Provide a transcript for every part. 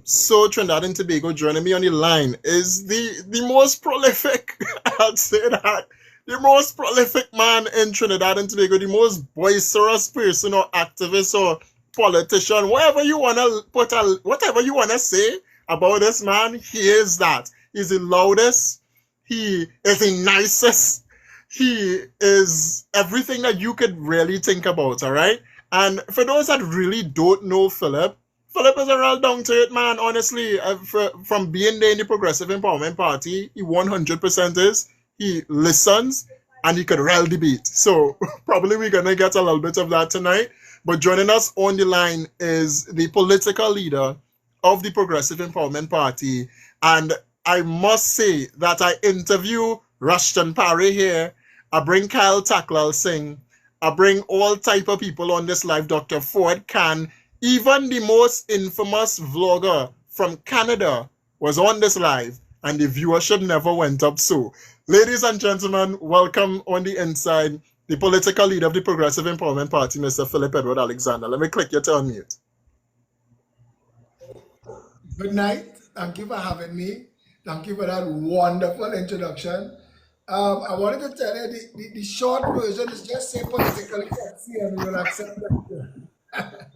So Trinidad and Tobago joining me on the line is the most prolific, I'd say that, the most prolific man in Trinidad and Tobago, the most boisterous person or activist or politician, whatever you wanna whatever you wanna say about this man, he is that. He's the loudest, he is the nicest, he is everything that you could really think about, all right? And for those that really don't know Phillip is a real down to it man, honestly. From being there in the Progressive Empowerment Party, he 100% is. He listens and he could rail debate. So probably we're going to get a little bit of that tonight. But joining us on the line is the political leader of the Progressive Empowerment Party. And I must say that I interview Rushton Parry here. I bring Kyle Taklal Singh. I bring all type of people on this live. Dr. Ford Khan, even the most infamous vlogger from Canada was on this live, and the viewership never went up. So, ladies and gentlemen, welcome on the inside, the political leader of the Progressive Empowerment Party, Mr. Phillip Edward Alexander. Let me click you to unmute. Good night. Thank you for having me. Thank you for that wonderful introduction. I wanted to tell you the short version is just say politically sexy and we will accept that.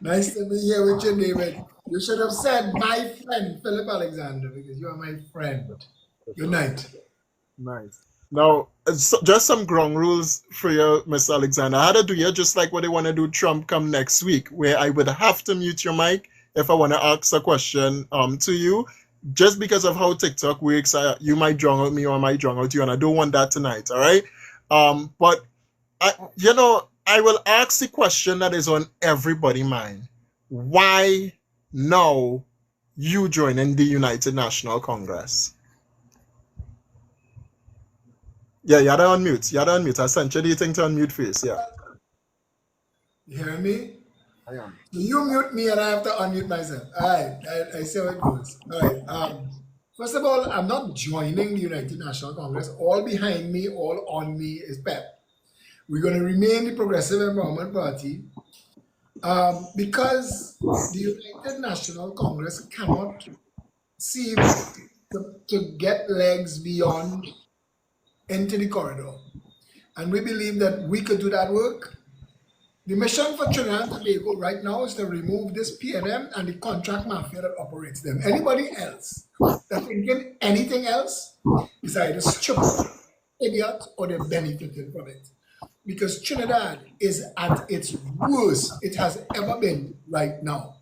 Nice to be here with you, David. You should have said my friend, Philip Alexander, because you are my friend. Good night. Nice. Now, just some ground rules for you, Mr. Alexander. I had to do you just like what they want to do Trump come next week, where I would have to mute your mic if I want to ask a question to you. Just because of how TikTok works, you might drown out me or I might drown out you, and I don't want that tonight, all right? But, I will ask the question that is on everybody's mind. Why now you joining the United National Congress? Yeah, you're unmute. You're unmute. I sent you the thing to unmute first. Yeah. You hear me? I am. So you mute me and I have to unmute myself. All right, I see how it goes. All right. First of all, I'm not joining the United National Congress. All behind me, all on me is PEP. We're going to remain the Progressive Empowerment Party because the United National Congress cannot seem to get legs beyond into the corridor. And we believe that we could do that work. The mission for Trinidad and Tobago right now is to remove this PNM and the contract mafia that operates them. Anybody else that's thinking anything else is either stupid, idiot, or they're benefiting from it. Because Trinidad is at its worst it has ever been right now.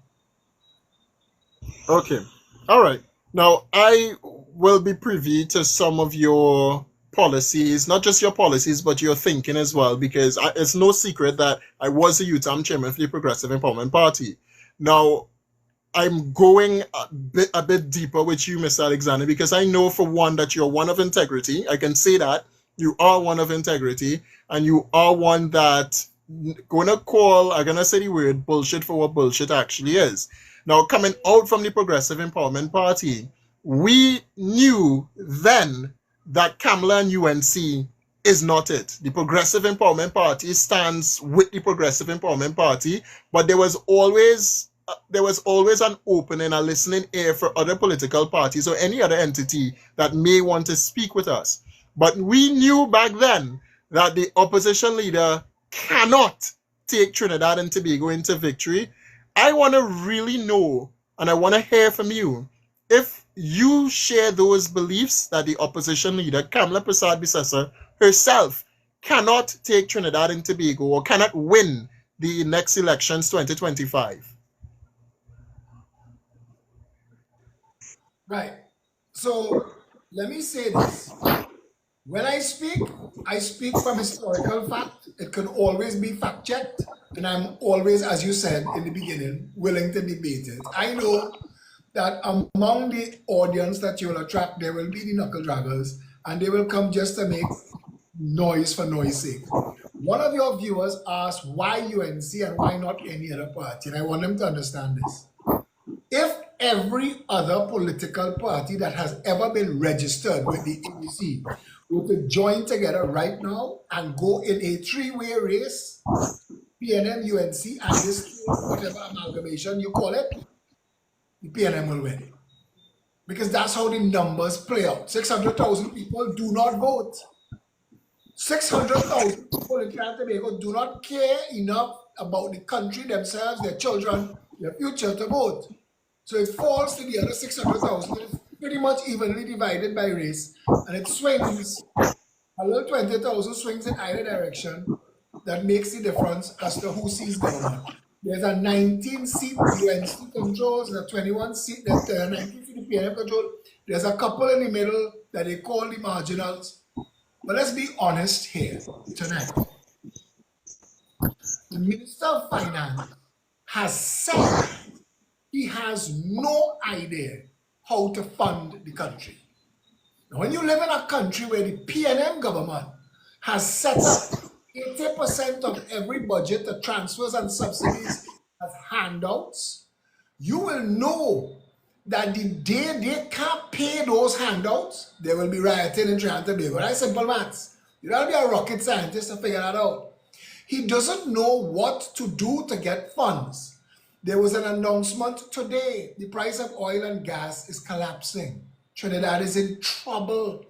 Okay. All right. Now, I will be privy to some of your policies, not just your policies, but your thinking as well, because it's no secret that I was a UTAM chairman for the Progressive Empowerment Party. Now, I'm going a bit deeper with you, Mr. Alexander, because I know for one that you're one of integrity. I can say that. You are one of integrity, and you are one that I'm gonna say the word bullshit for what bullshit actually is. Now, coming out from the Progressive Empowerment Party, we knew then that Kamala and UNC is not it. The Progressive Empowerment Party stands with the Progressive Empowerment Party, but there was always an opening, a listening ear for other political parties or any other entity that may want to speak with us. But we knew back then that the opposition leader cannot take Trinidad and Tobago into victory. I want to really know, and I want to hear from you, if you share those beliefs that the opposition leader, Kamala Prasad-Bissessar herself, cannot take Trinidad and Tobago or cannot win the next elections 2025. Right. So let me say this. When I speak from historical fact. It can always be fact checked. And I'm always, as you said in the beginning, willing to debate it. I know that among the audience that you will attract, there will be the knuckle draggers, and they will come just to make noise for noise sake. One of your viewers asked why UNC and why not any other party, and I want them to understand this. If every other political party that has ever been registered with the ABC were to join together right now and go in a three-way race, PNM, UNC, and this whatever amalgamation you call it, the PNM will win it. Because that's how the numbers play out. 600,000 people do not vote. 600,000 people in Trinidad and Tobago do not care enough about the country, themselves, their children, their future to vote. So it falls to the other 600,000. It's pretty much evenly divided by race. And it swings, a little 20,000 swings in either direction. That makes the difference as to who sees government. There's a 19-seat UNC controls, there's a 21-seat, there's a 19-seat PNM control. There's a couple in the middle that they call the marginals. But let's be honest here tonight. The Minister of Finance has said he has no idea how to fund the country. Now, when you live in a country where the PNM government has set up 80% of every budget, the transfers and subsidies as handouts, you will know that the day they can't pay those handouts, there will be rioting in Trinidad and Tobago. That's simple maths. You don't have to be a rocket scientist to figure that out. He doesn't know what to do to get funds. There was an announcement today. The price of oil and gas is collapsing. Trinidad is in trouble.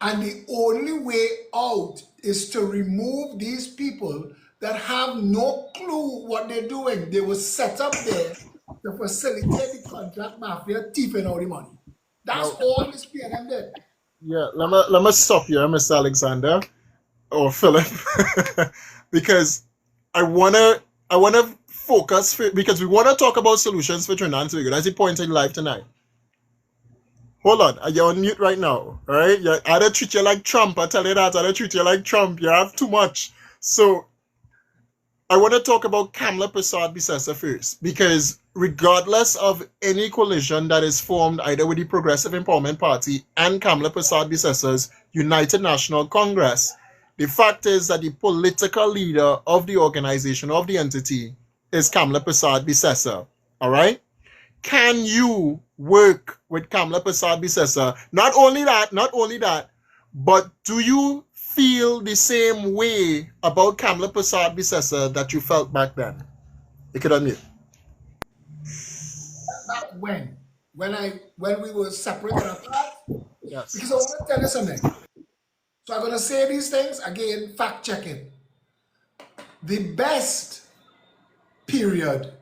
And the only way out is to remove these people that have no clue what they're doing. They were set up there to facilitate the contract mafia thieving out the money. That's all this PNM did. Yeah, let me stop you, Mr. Alexander or Philip, because I wanna focus because we wanna talk about solutions for Trinidad and Tobago. That's the point in life tonight. Hold on, you're on mute right now, all right? I don't treat you like Trump. I tell you that. I don't treat you like Trump. You have too much. So I want to talk about Kamla Persad-Bissessar first, because regardless of any coalition that is formed either with the Progressive Empowerment Party and Kamla Persad-Bissessar's United National Congress, the fact is that the political leader of the organization, of the entity, is Kamla Persad-Bissessar, all right? Can you work with Kamla Persad-Bissessar? Not only that, but do you feel the same way about Kamla Persad-Bissessar that you felt back then? You could unmute. Back when we were separate and apart, Yes. because I want to tell you something. So I'm going to say these things again, fact check it. The best period,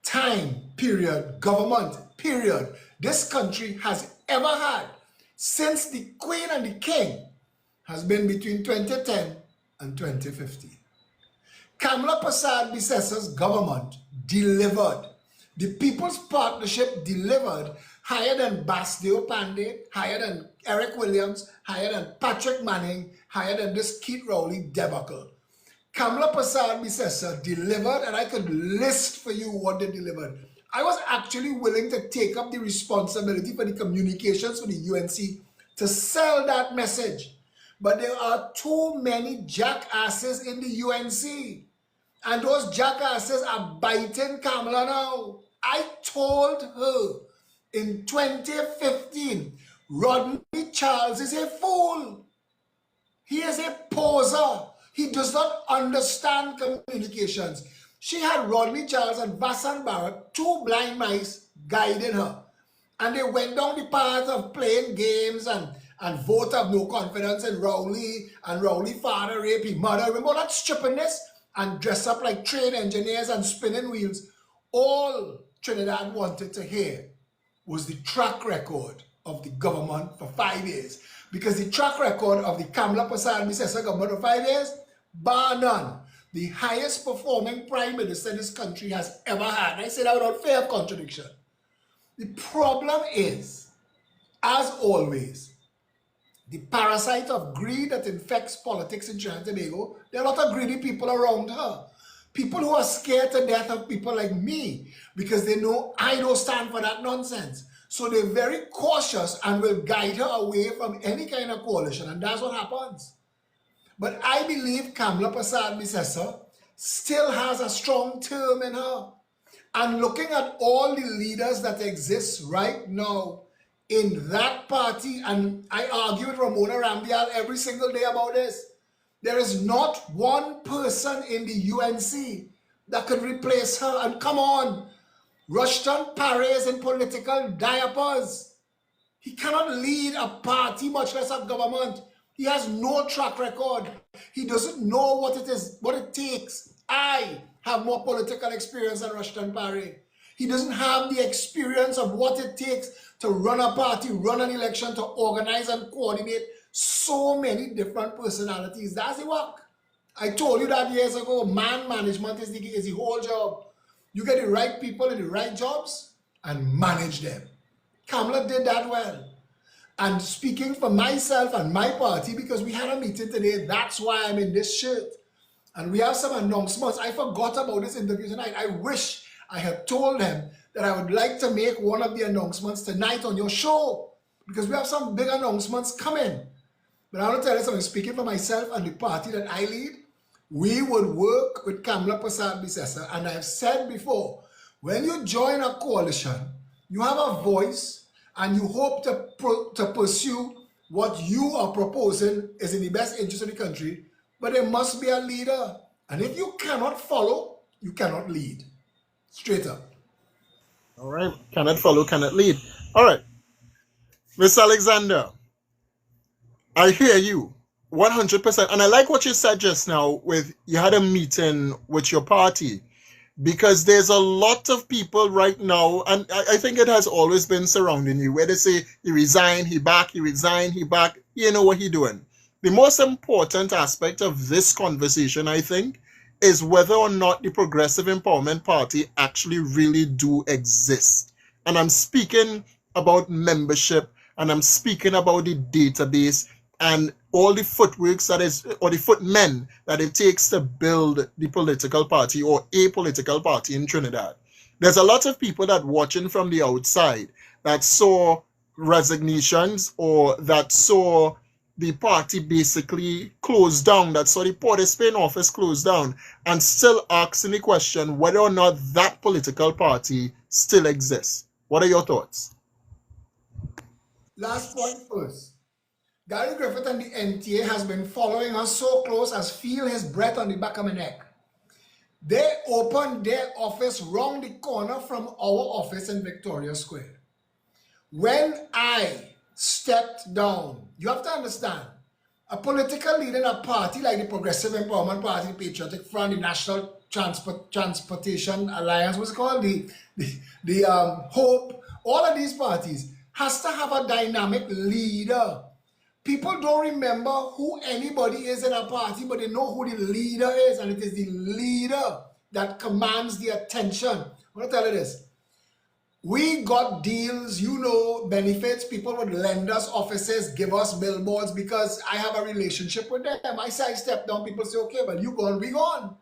time period, government period this country has ever had since the Queen and the King has been between 2010 and 2015. Kamla Persad-Bissessar's government delivered. The People's Partnership delivered higher than Basdeo Pandey, higher than Eric Williams, higher than Patrick Manning, higher than this Keith Rowley debacle. Kamla Persad-Bissessar delivered, and I could list for you what they delivered. I was actually willing to take up the responsibility for the communications for the UNC to sell that message. But there are too many jackasses in the UNC. And those jackasses are biting Kamala now. I told her in 2015, Rodney Charles is a fool. He is a poser. He does not understand communications. She had Rodney Charles and Vassan Barrett, two blind mice, guiding her. And they went down the path of playing games and vote of no confidence in Rowley, and Rowley father rape his mother. Remember all that stupidness? And dress up like train engineers and spinning wheels. All Trinidad wanted to hear was the track record of the government for 5 years. Because the track record of the Kamla Persad-Bissessar government for 5 years, bar none, the highest performing prime minister in this country has ever had. And I say that without fear of contradiction. The problem is, as always, the parasite of greed that infects politics in Trinidad and Tobago. There are a lot of greedy people around her. People who are scared to death of people like me because they know I don't stand for that nonsense. So they're very cautious and will guide her away from any kind of coalition. And that's what happens. But I believe Kamla Persad-Bissessar still has a strong term in her. And looking at all the leaders that exist right now in that party, and I argue with Ramona Rambial every single day about this, there is not one person in the UNC that could replace her. And come on, Rushton Parry is in political diapers. He cannot lead a party, much less a government. He has no track record. He doesn't know what it is, what it takes. I have more political experience than Rushton Parry. He doesn't have the experience of what it takes to run a party, run an election, to organize and coordinate so many different personalities. That's the work. I told you that years ago. Man management is the whole job. You get the right people in the right jobs and manage them. Kamala did that well. And speaking for myself and my party, because we had a meeting today, that's why I'm in this shirt. And we have some announcements. I forgot about this interview tonight. I wish I had told them that I would like to make one of the announcements tonight on your show, because we have some big announcements coming. But I want to tell you something, speaking for myself and the party that I lead, we would work with Kamala Persad-Bissessar. And I've said before, when you join a coalition, you have a voice and you hope to pursue what you are proposing is in the best interest of the country, but there must be a leader. And if you cannot follow, you cannot lead. Straight up. All right. Cannot follow, cannot lead. All right. Miss Alexander, I hear you 100%. And I like what you said just now with you had a meeting with your party, because there's a lot of people right now, and I think it has always been surrounding you, where they say he resigned, he back, he resigned, he back. You know what he doing. The most important aspect of this conversation, I think, is whether or not the Progressive Empowerment Party actually really do exist. And I'm speaking about membership, and I'm speaking about the database and all the footworks that is, or the footmen that it takes to build the political party or a political party in Trinidad. There's a lot of people that watching from the outside that saw resignations, or that saw the party basically closed down, that saw the Port of Spain office closed down, and still asking the question whether or not that political party still exists. What are your thoughts? Last point first. Gary Griffith and the NTA has been following us so close as feel his breath on the back of my neck. They opened their office round the corner from our office in Victoria Square. When I stepped down, you have to understand, a political leader in a party like the Progressive Empowerment Party, the Patriotic Front, the National Transportation Alliance, what's it called, the Hope, all of these parties has to have a dynamic leader. People don't remember who anybody is in a party, but they know who the leader is, and it is the leader that commands the attention. I want to tell you this. We got deals, benefits. People would lend us offices, give us billboards, because I have a relationship with them. I say I step down, people say, okay, well, you gone, we gone.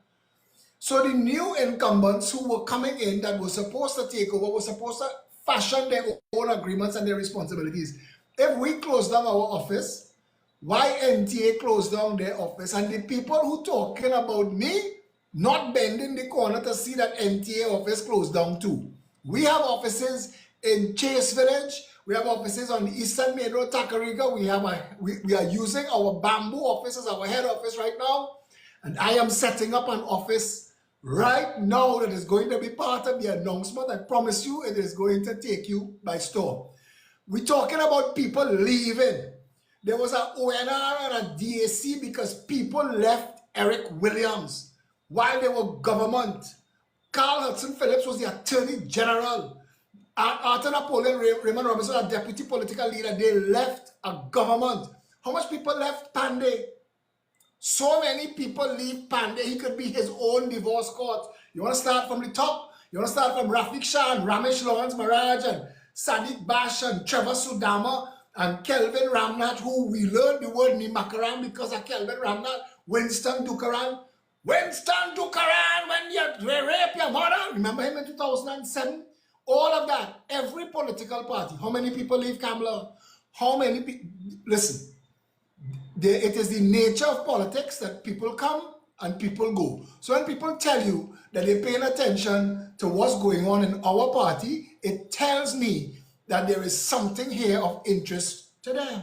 So the new incumbents who were coming in that were supposed to take over, were supposed to fashion their own agreements and their responsibilities. If we close down our office, why NTA closed down their office? And the people who talking about me not bending the corner to see that NTA office closed down too. We have offices in Chase Village. We have offices on the Eastern Main Road, Takariga. We are using our bamboo office as our head office right now. And I am setting up an office right now that is going to be part of the announcement. I promise you it is going to take you by storm. We're talking about people leaving. There was an ONR and a DAC because people left Eric Williams while they were government. Carl Hudson Phillips was the Attorney General. Arthur Napoleon Raymond Robinson, a deputy political leader, they left a government. How much people left Pandey? So many people leave Pandey, he could be his own divorce court. You want to start from the top? You want to start from Rafiq Shah and Ramesh Lawrence Maharaj and Sadiq Bash and Trevor Sudama and Kelvin Ramnath, who we learned the word Nimakaran because of Kelvin Ramnath, Winston Dukaran. Winston Dukaran, when you rape your mother, remember him in 2007? All of that, every political party. How many people leave Kamala? How many people? Listen, it is the nature of politics that people come and people go. So when people tell you that they're paying attention to what's going on in our party, it tells me that there is something here of interest to them.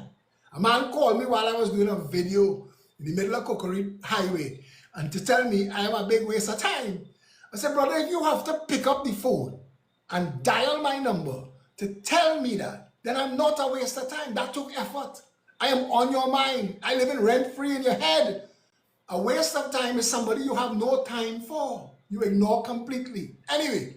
A man called me while I was doing a video in the middle of Kokori Highway, and to tell me I am a big waste of time. I said, brother, if you have to pick up the phone and dial my number to tell me that, then I'm not a waste of time. That took effort. I am on your mind. I live in rent-free in your head. A waste of time is somebody you have no time for. You ignore completely. Anyway,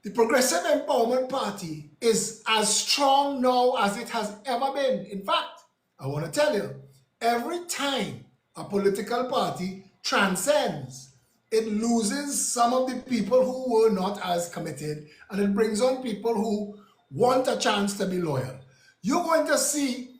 the Progressive Empowerment Party is as strong now as it has ever been. In fact, I want to tell you, every time a political party transcends, it loses some of the people who were not as committed, and it brings on people who want a chance to be loyal. You're going to see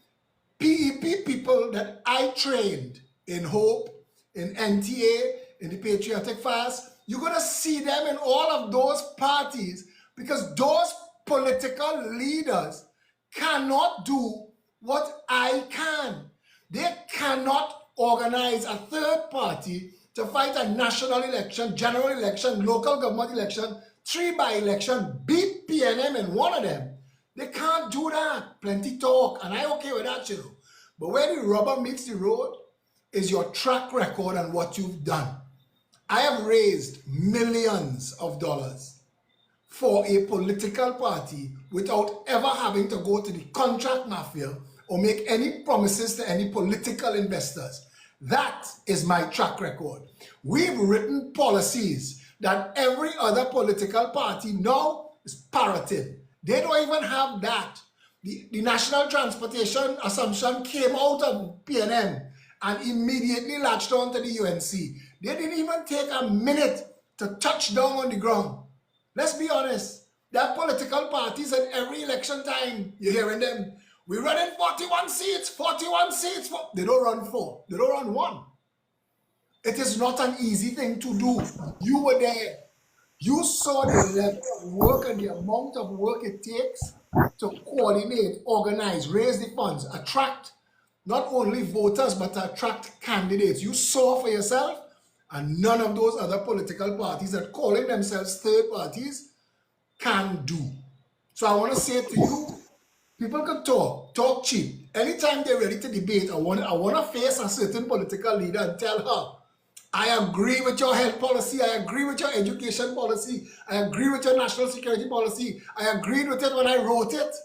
PEP people that I trained in Hope, in NTA, in the Patriotic Fast. You're going to see them in all of those parties because those political leaders cannot do what I can. They cannot organize a third party to fight a national election, general election, local government election, 3 by-election, beat PNM in one of them. They can't do that. Plenty talk, and I'm okay with that, you know. But where the rubber meets the road is your track record and what you've done. I have raised millions of dollars for a political party without ever having to go to the contract mafia or make any promises to any political investors. That is my track record. We've written policies that every other political party now is parroting. They don't even have that. The National Transportation Assumption came out of PNM and immediately latched on to the UNC. They didn't even take a minute to touch down on the ground. Let's be honest. There are political parties at every election time. You're hearing them. We're running 41 seats, 41 seats. They don't run 4. They don't run 1. It is not an easy thing to do. You were there. You saw the level of work and the amount of work it takes to coordinate, organize, raise the funds, attract not only voters, but to attract candidates. You saw for yourself, and none of those other political parties that calling themselves third parties can do. So I want to say to you, people can talk cheap. Anytime they're ready to debate, I want to face a certain political leader and tell her, I agree with your health policy. I agree with your education policy. I agree with your national security policy. I agreed with it when I wrote it.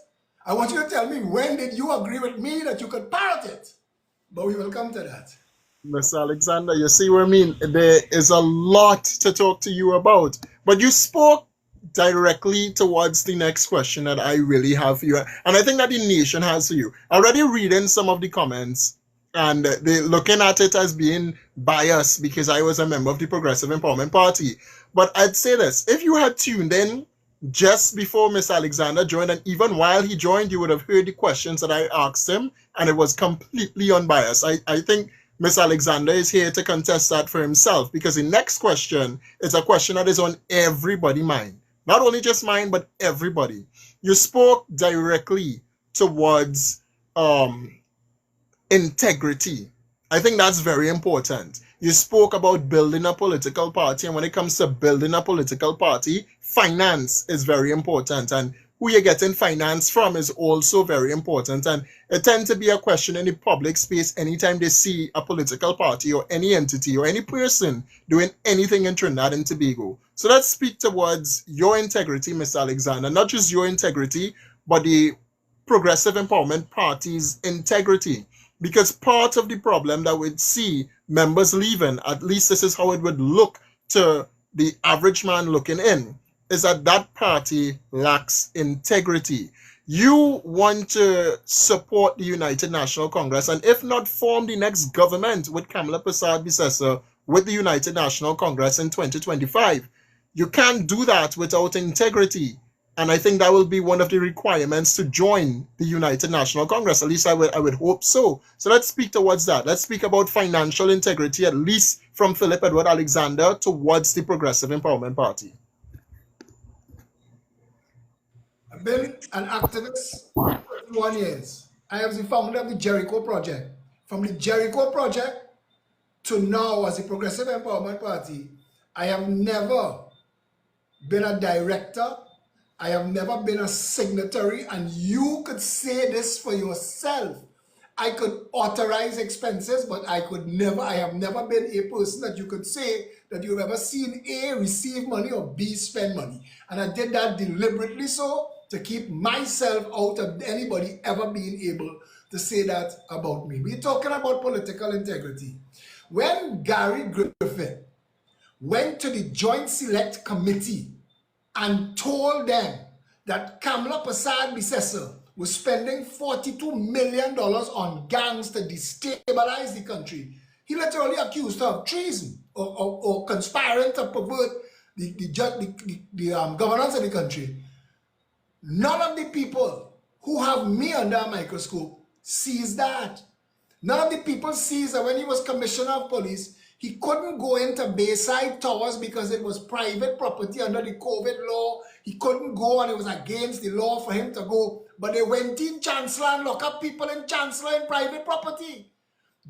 I want you to tell me, when did you agree with me that you could parrot it? But we will come to that. Mr. Alexander, you see what I mean? There is a lot to talk to you about. But you spoke directly towards the next question that I really have for you. And I think that the nation has for you. Already reading some of the comments, and they're looking at it as being biased because I was a member of the Progressive Empowerment Party. But I'd say this, if you had tuned in just before Mr. Alexander joined, and even while he joined, you would have heard the questions that I asked him, and it was completely unbiased. I think Mr. Alexander is here to contest that for himself, because the next question is a question that is on everybody's mind. Not only just mine, but everybody. You spoke directly towards integrity. I think that's very important. You spoke about building a political party, and when it comes to building a political party, finance is very important, and who you're getting finance from is also very important. And it tends to be a question in the public space anytime they see a political party or any entity or any person doing anything in Trinidad and Tobago. So let's speak towards your integrity, Mr. Alexander, not just your integrity, but the Progressive Empowerment Party's integrity. Because part of the problem that we'd see members leaving, at least this is how it would look to the average man looking in, is that that party lacks integrity. You want to support the United National Congress, and if not, form the next government with Kamala Persad-Bissessar with the United National Congress in 2025. You can't do that without integrity. And I think that will be one of the requirements to join the United National Congress. At least I would hope so. So let's speak towards that. Let's speak about financial integrity, at least from Phillip Edward Alexander towards the Progressive Empowerment Party. I've been an activist for 21 years. I am the founder of the Jericho Project. From the Jericho Project to now as the Progressive Empowerment Party, I have never been a director. I have never been a signatory, and you could say this for yourself. I could authorize expenses, but I have never been a person that you could say that you've ever seen A, receive money, or B, spend money. And I did that deliberately so to keep myself out of anybody ever being able to say that about me. We're talking about political integrity. When Gary Griffith went to the Joint Select Committee and told them that Kamala Prasad Bissessar was spending $42 million on gangs to destabilize the country, he literally accused her of treason or conspiring to pervert the governance of the country. None of the people who have me under a microscope sees that. None of the people sees that when he was commissioner of police, he couldn't go into Bayside Towers because it was private property under the COVID law. He couldn't go and it was against the law for him to go. But they went in Chancellor and locked up people in Chancellor in private property.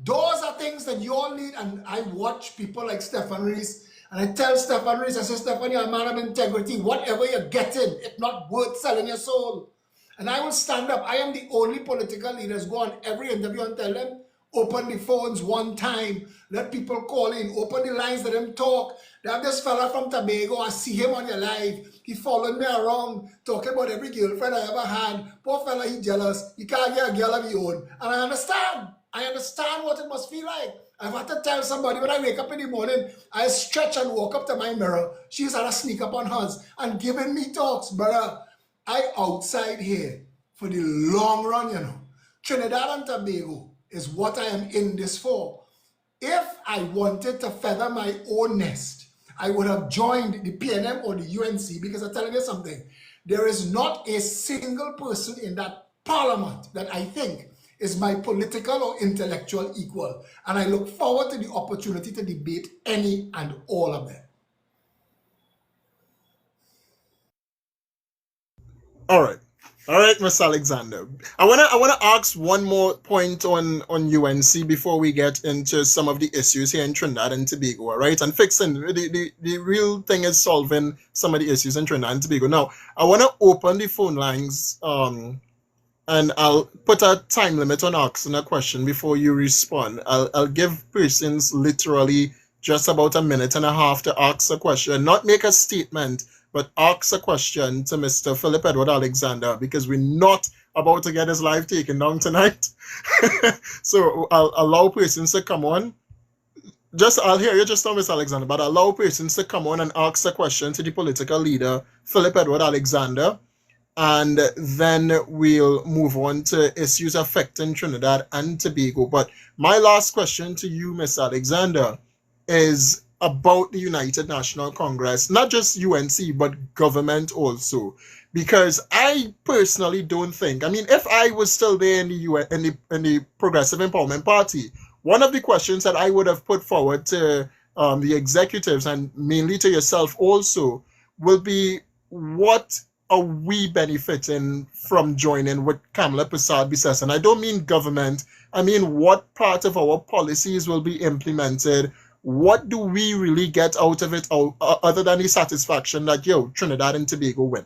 Those are things that you all need. And I watch people like Stefan Rees, and I tell Stefan Rees, I say, Stefan, you're a man of integrity. Whatever you're getting, it's not worth selling your soul. And I will stand up. I am the only political leader that's go on every interview and tell them, open the phones one time, let people call in, open the lines, let them talk. They have this fella from Tobago, I see him on your live. He followed me around, talking about every girlfriend I ever had. Poor fella, he jealous. He can't get a girl of his own. And I understand. I understand what it must feel like. I've had to tell somebody when I wake up in the morning, I stretch and walk up to my mirror. She's had to sneak up on hers and giving me talks, brother. I outside here for the long run, you know. Trinidad and Tobago is what I am in this for. If I wanted to feather my own nest, I would have joined the PNM or the UNC, because I'm telling you something, there is not a single person in that parliament that I think is my political or intellectual equal. And I look forward to the opportunity to debate any and all of them. All right. All right, Mr. Alexander. I wanna ask one more point on UNC before we get into some of the issues here in Trinidad and Tobago, all right? And fixing the real thing is solving some of the issues in Trinidad and Tobago. Now, I wanna open the phone lines and I'll put a time limit on asking a question before you respond. I'll give persons literally just about a minute and a half to ask a question, not make a statement, but ask a question to Mr. Phillip Edward Alexander, because we're not about to get his life taken down tonight. So I'll allow persons to come on. I'll hear you just now, Mr. Alexander, but allow persons to come on and ask a question to the political leader, Phillip Edward Alexander, and then we'll move on to issues affecting Trinidad and Tobago. But my last question to you, Mr. Alexander, is about the United National Congress, not just UNC, but government also. Because I personally don't think, I mean, if I was still there in the Progressive Empowerment Party, one of the questions that I would have put forward to the executives, and mainly to yourself also, will be, what are we benefiting from joining with Kamala Prasad Bissessar? And I don't mean government, I mean what part of our policies will be implemented. What do we really get out of it, other than the satisfaction that, Trinidad and Tobago win?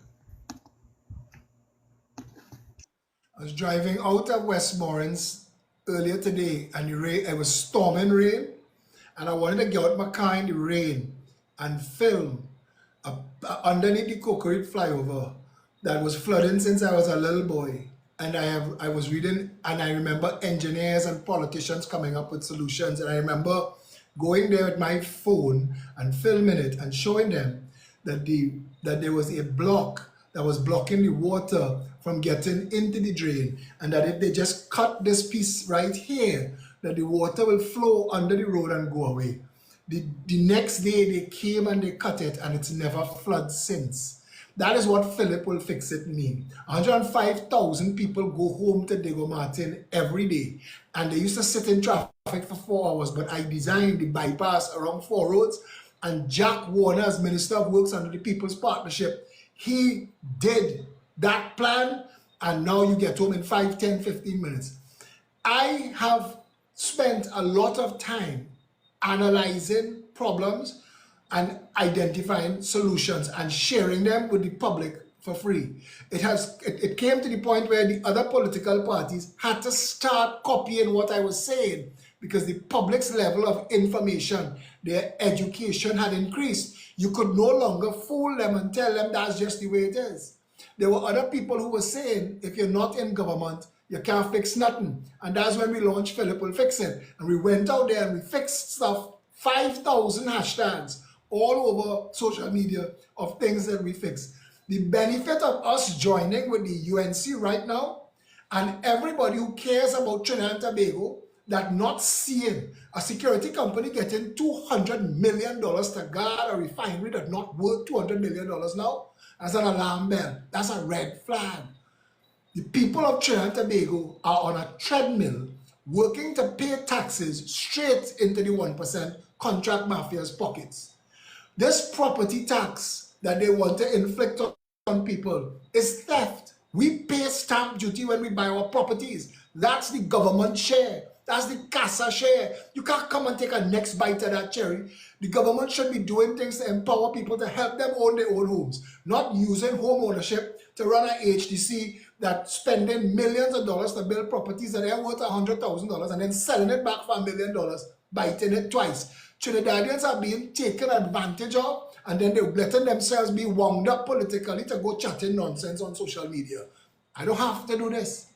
I was driving out of Westmoreland earlier today, and it was storming rain, and I wanted to get out my car in the rain and film underneath the Cocorite flyover that was flooding since I was a little boy. And I was reading, and I remember engineers and politicians coming up with solutions, and I remember going there with my phone and filming it and showing them that there was a block that was blocking the water from getting into the drain, and that if they just cut this piece right here, that the water will flow under the road and go away. The next day they came and they cut it, and it's never flooded since. That is what Phillip will fix it mean. 105,000 people go home to Diego Martin every day, and they used to sit in traffic for 4 hours, but I designed the bypass around 4 roads, and Jack Warner, as Minister of Works under the People's Partnership, he did that plan, and now you get home in 5, 10, 15 minutes. I have spent a lot of time analyzing problems and identifying solutions and sharing them with the public for free. It came to the point where the other political parties had to start copying what I was saying because the public's level of information, their education had increased. You could no longer fool them and tell them that's just the way it is. There were other people who were saying, if you're not in government, you can't fix nothing. And that's when we launched Phillip Will Fix It. And we went out there and we fixed stuff, 5,000 hashtags all over social media of things that we fixed. The benefit of us joining with the UNC right now, and everybody who cares about Trinidad and Tobago, that not seeing a security company getting $200 million to guard a refinery that's not worth $200 million now, that's an alarm bell. That's a red flag. The people of Trinidad and Tobago are on a treadmill working to pay taxes straight into the 1% contract mafia's pockets. This property tax that they want to inflict on people is theft. We pay stamp duty when we buy our properties. That's the government share. That's the CASA share. You can't come and take a next bite of that cherry. The government should be doing things to empower people to help them own their own homes, not using home ownership to run an HDC that's spending millions of dollars to build properties that are worth $100,000 and then selling it back for $1 million, biting it twice. Trinidadians are being taken advantage of, and then they're letting themselves be wound up politically to go chatting nonsense on social media. I don't have to do this.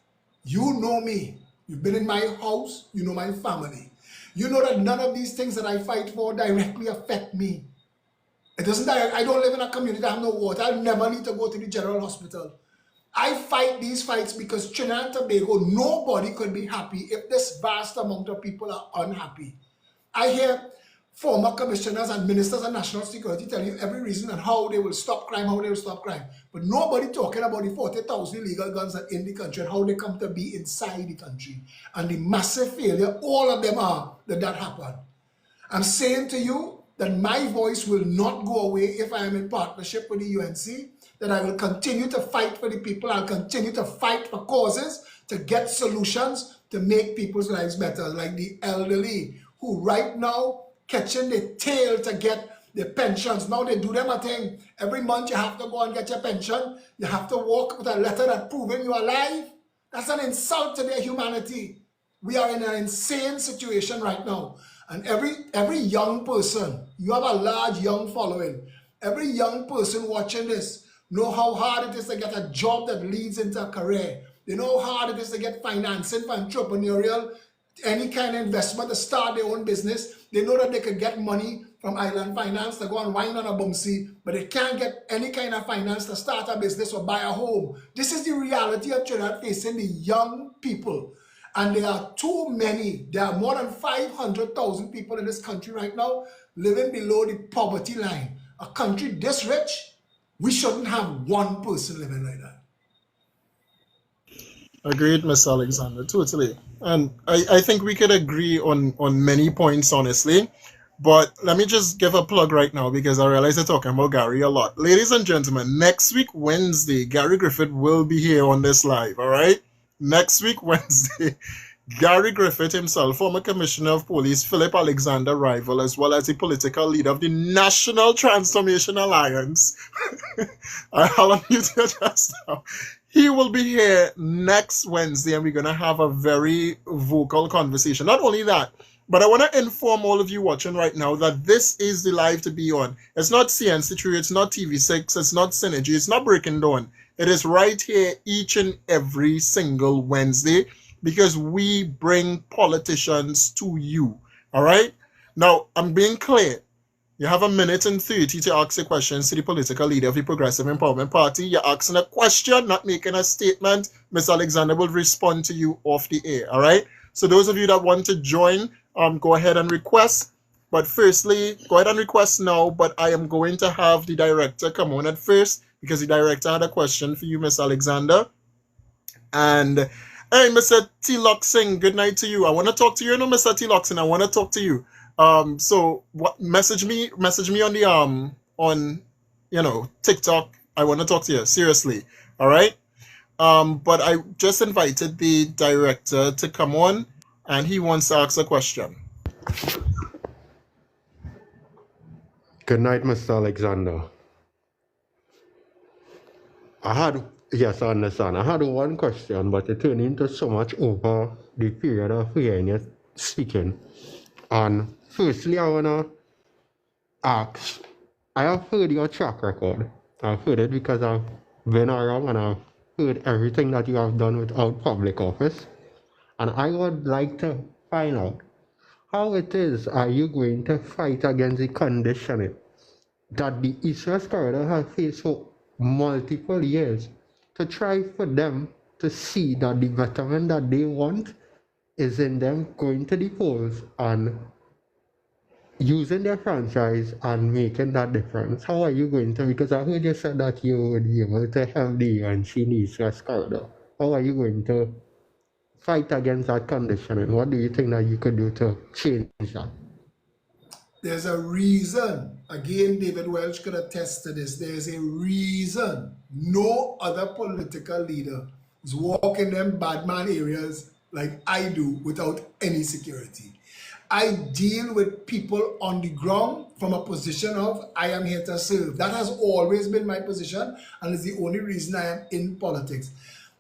You know me. You've been in my house. You know my family. You know that none of these things that I fight for directly affect me. It doesn't. I don't live in a community that have no water. I'll never need to go to the general hospital. I fight these fights because Trinidad and Tobago, nobody could be happy if this vast amount of people are unhappy. I hear former commissioners and ministers of national security tell you every reason and how they will stop crime, how they will stop crime. But nobody talking about the 40,000 illegal guns that are in the country and how they come to be inside the country. And the massive failure, all of them are that happened. I'm saying to you that my voice will not go away if I am in partnership with the UNC, that I will continue to fight for the people. I'll continue to fight for causes, to get solutions, to make people's lives better, like the elderly who right now catching the tail to get the pensions. Now they do them a thing. Every month you have to go and get your pension. You have to walk with a letter that proving you're alive. That's an insult to their humanity. We are in an insane situation right now. And every young person, you have a large young following, every young person watching this know how hard it is to get a job that leads into a career. They know how hard it is to get financing for entrepreneurial, any kind of investment to start their own business. They know that they could get money from Island Finance to go and wine on a bumsy, but they can't get any kind of finance to start a business or buy a home. This is the reality of Trinidad facing the young people. And there are too many. There are more than 500,000 people in this country right now living below the poverty line. A country this rich, we shouldn't have one person living like that. Agreed, Mr. Alexander, totally. And I think we could agree on many points, honestly. But let me just give a plug right now because I realize they're talking about Gary a lot. Ladies and gentlemen, next week, Wednesday, Gary Griffith will be here on this live, all right? Next week, Wednesday, Gary Griffith himself, former Commissioner of Police, Phillip Alexander rival, as well as the political leader of the National Transformation Alliance. I'll unmute you just now. He will be here next Wednesday, and we're going to have a very vocal conversation. Not only that, but I want to inform all of you watching right now that this is the live to be on. It's not CNC3, it's not TV6, it's not Synergy, it's not Breaking Dawn. It is right here each and every single Wednesday because we bring politicians to you. All right? Now, I'm being clear. You have 1:30 to ask a question to the political leader of the Progressive Empowerment Party. You're asking a question, not making a statement. Ms. Alexander will respond to you off the air. All right? So those of you that want to join, go ahead and request. But firstly, go ahead and request now. But I am going to have the director come on at first because the director had a question for you, Ms. Alexander. And hey, Mr. T. Singh, good night to you. I want to talk to you. No, Mr. T. Singh, I want to talk to you. So what, message me on the on TikTok. I want to talk to you seriously. All right. But I just invited the director to come on, and he wants to ask a question. Good night, Mr. Alexander. Yes, I understand. I had one question, but it turned into so much over the period of hearing you speaking. And firstly, I want to ask, I have heard your track record. I've heard it because I've been around and I've heard everything that you have done without public office. And I would like to find out how it is are you going to fight against the conditioning that the East-West corridor has faced for multiple years to try for them to see that the betterment that they want is in them going to the polls and using their franchise and making that difference. How are you going to? Because I heard you said that you would be able to help the UNC in the East-West corridor. How are you going to fight against that condition, and what do you think that you could do to change that? There's a reason. Again, David Welch could attest to this. There's a reason no other political leader is walking them badman areas like I do without any security. I deal with people on the ground from a position of I am here to serve. That has always been my position, and is the only reason I am in politics.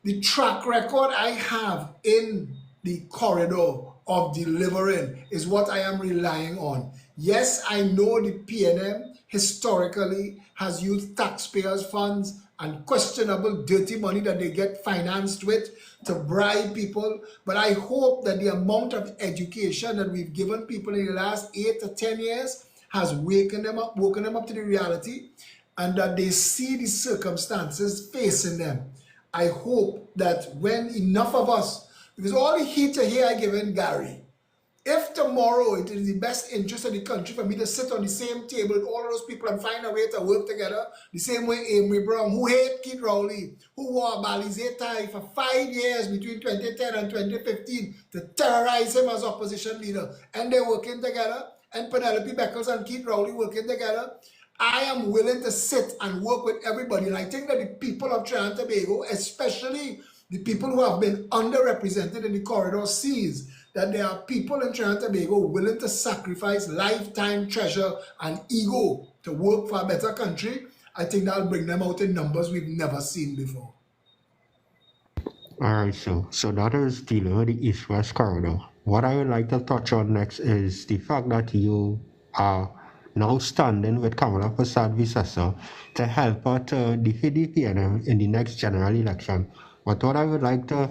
The track record I have in the corridor of delivering is what I am relying on. Yes, I know the PNM historically has used taxpayers' funds and questionable dirty money that they get financed with to bribe people, but I hope that the amount of education that we've given people in the last 8 to 10 years has woken them up to the reality, and that they see the circumstances facing them. I hope that when enough of us, because all the heat you hear I give in Gary, if tomorrow it is the best interest of the country for me to sit on the same table with all of those people and find a way to work together, the same way Amy Brown, who hate Keith Rowley, who wore a Balize tie for 5 years between 2010 and 2015 to terrorize him as opposition leader, and they're working together, and Penelope Beckles and Keith Rowley working together, I am willing to sit and work with everybody. And I think that the people of Trinidad and Tobago, especially the people who have been underrepresented in the corridor, sees that there are people in Trinidad and Tobago willing to sacrifice lifetime treasure and ego to work for a better country. I think that'll bring them out in numbers we've never seen before. All right, so that is dealing with the East-West corridor. What I would like to touch on next is the fact that you are now standing with Kamala Prasad-Visesa to help her to defeat the PNM in the next general election. But what I would like to,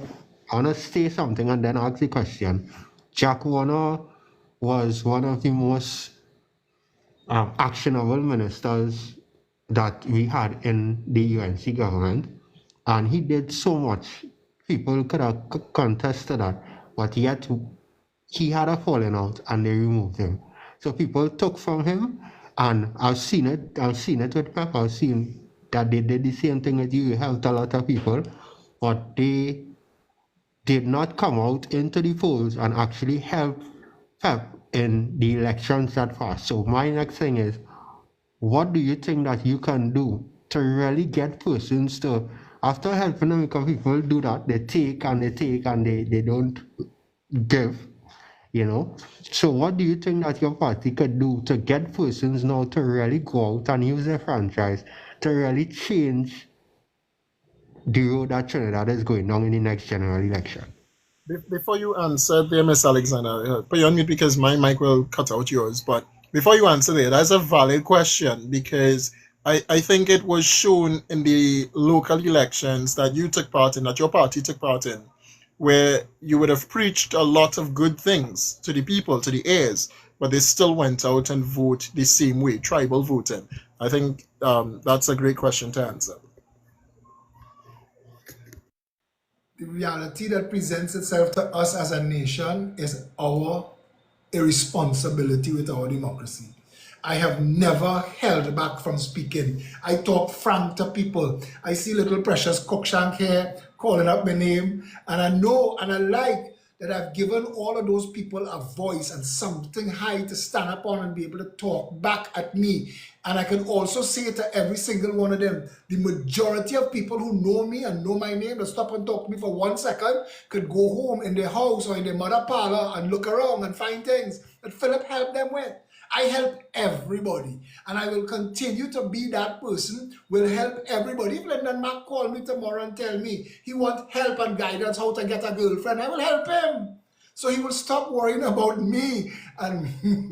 I want to say something and then ask the question. Jack Warner was one of the most actionable ministers that we had in the UNC government, and he did so much. People could have contested that, but yet he had a falling out and they removed him. So people took from him, and I've seen it with Pep. I've seen that they did the same thing with you, helped a lot of people, but they did not come out into the polls and actually help Pep in the elections that passed. So my next thing is, what do you think that you can do to really get persons to, after helping them, because people do that, they take and they take and they don't give, you know? So what do you think that your party could do to get persons now to really go out and use their franchise to really change the road that Trinidad is going down in the next general election? Before you answer there, Miss Alexander, put you on mute because my mic will cut out yours. But before you answer there, that's a valid question, because I think it was shown in the local elections that you took part in, that your party took part in, where you would have preached a lot of good things to the people, to the heirs, but they still went out and vote the same way, tribal voting. I think that's a great question to answer. The reality that presents itself to us as a nation is our irresponsibility with our democracy. I have never held back from speaking. I talk frank to people. I see little precious Cookshank here calling up my name, and I know and I like that I've given all of those people a voice and something high to stand up on and be able to talk back at me. And I can also say to every single one of them, the majority of people who know me and know my name, that stop and talk to me for 1 second, could go home in their house or in their mother parlor and look around and find things that Phillip helped them with. I help everybody, and I will continue to be that person, will help everybody. If Lyndon Mac call me tomorrow and tell me he want help and guidance how to get a girlfriend, I will help him. So he will stop worrying about me and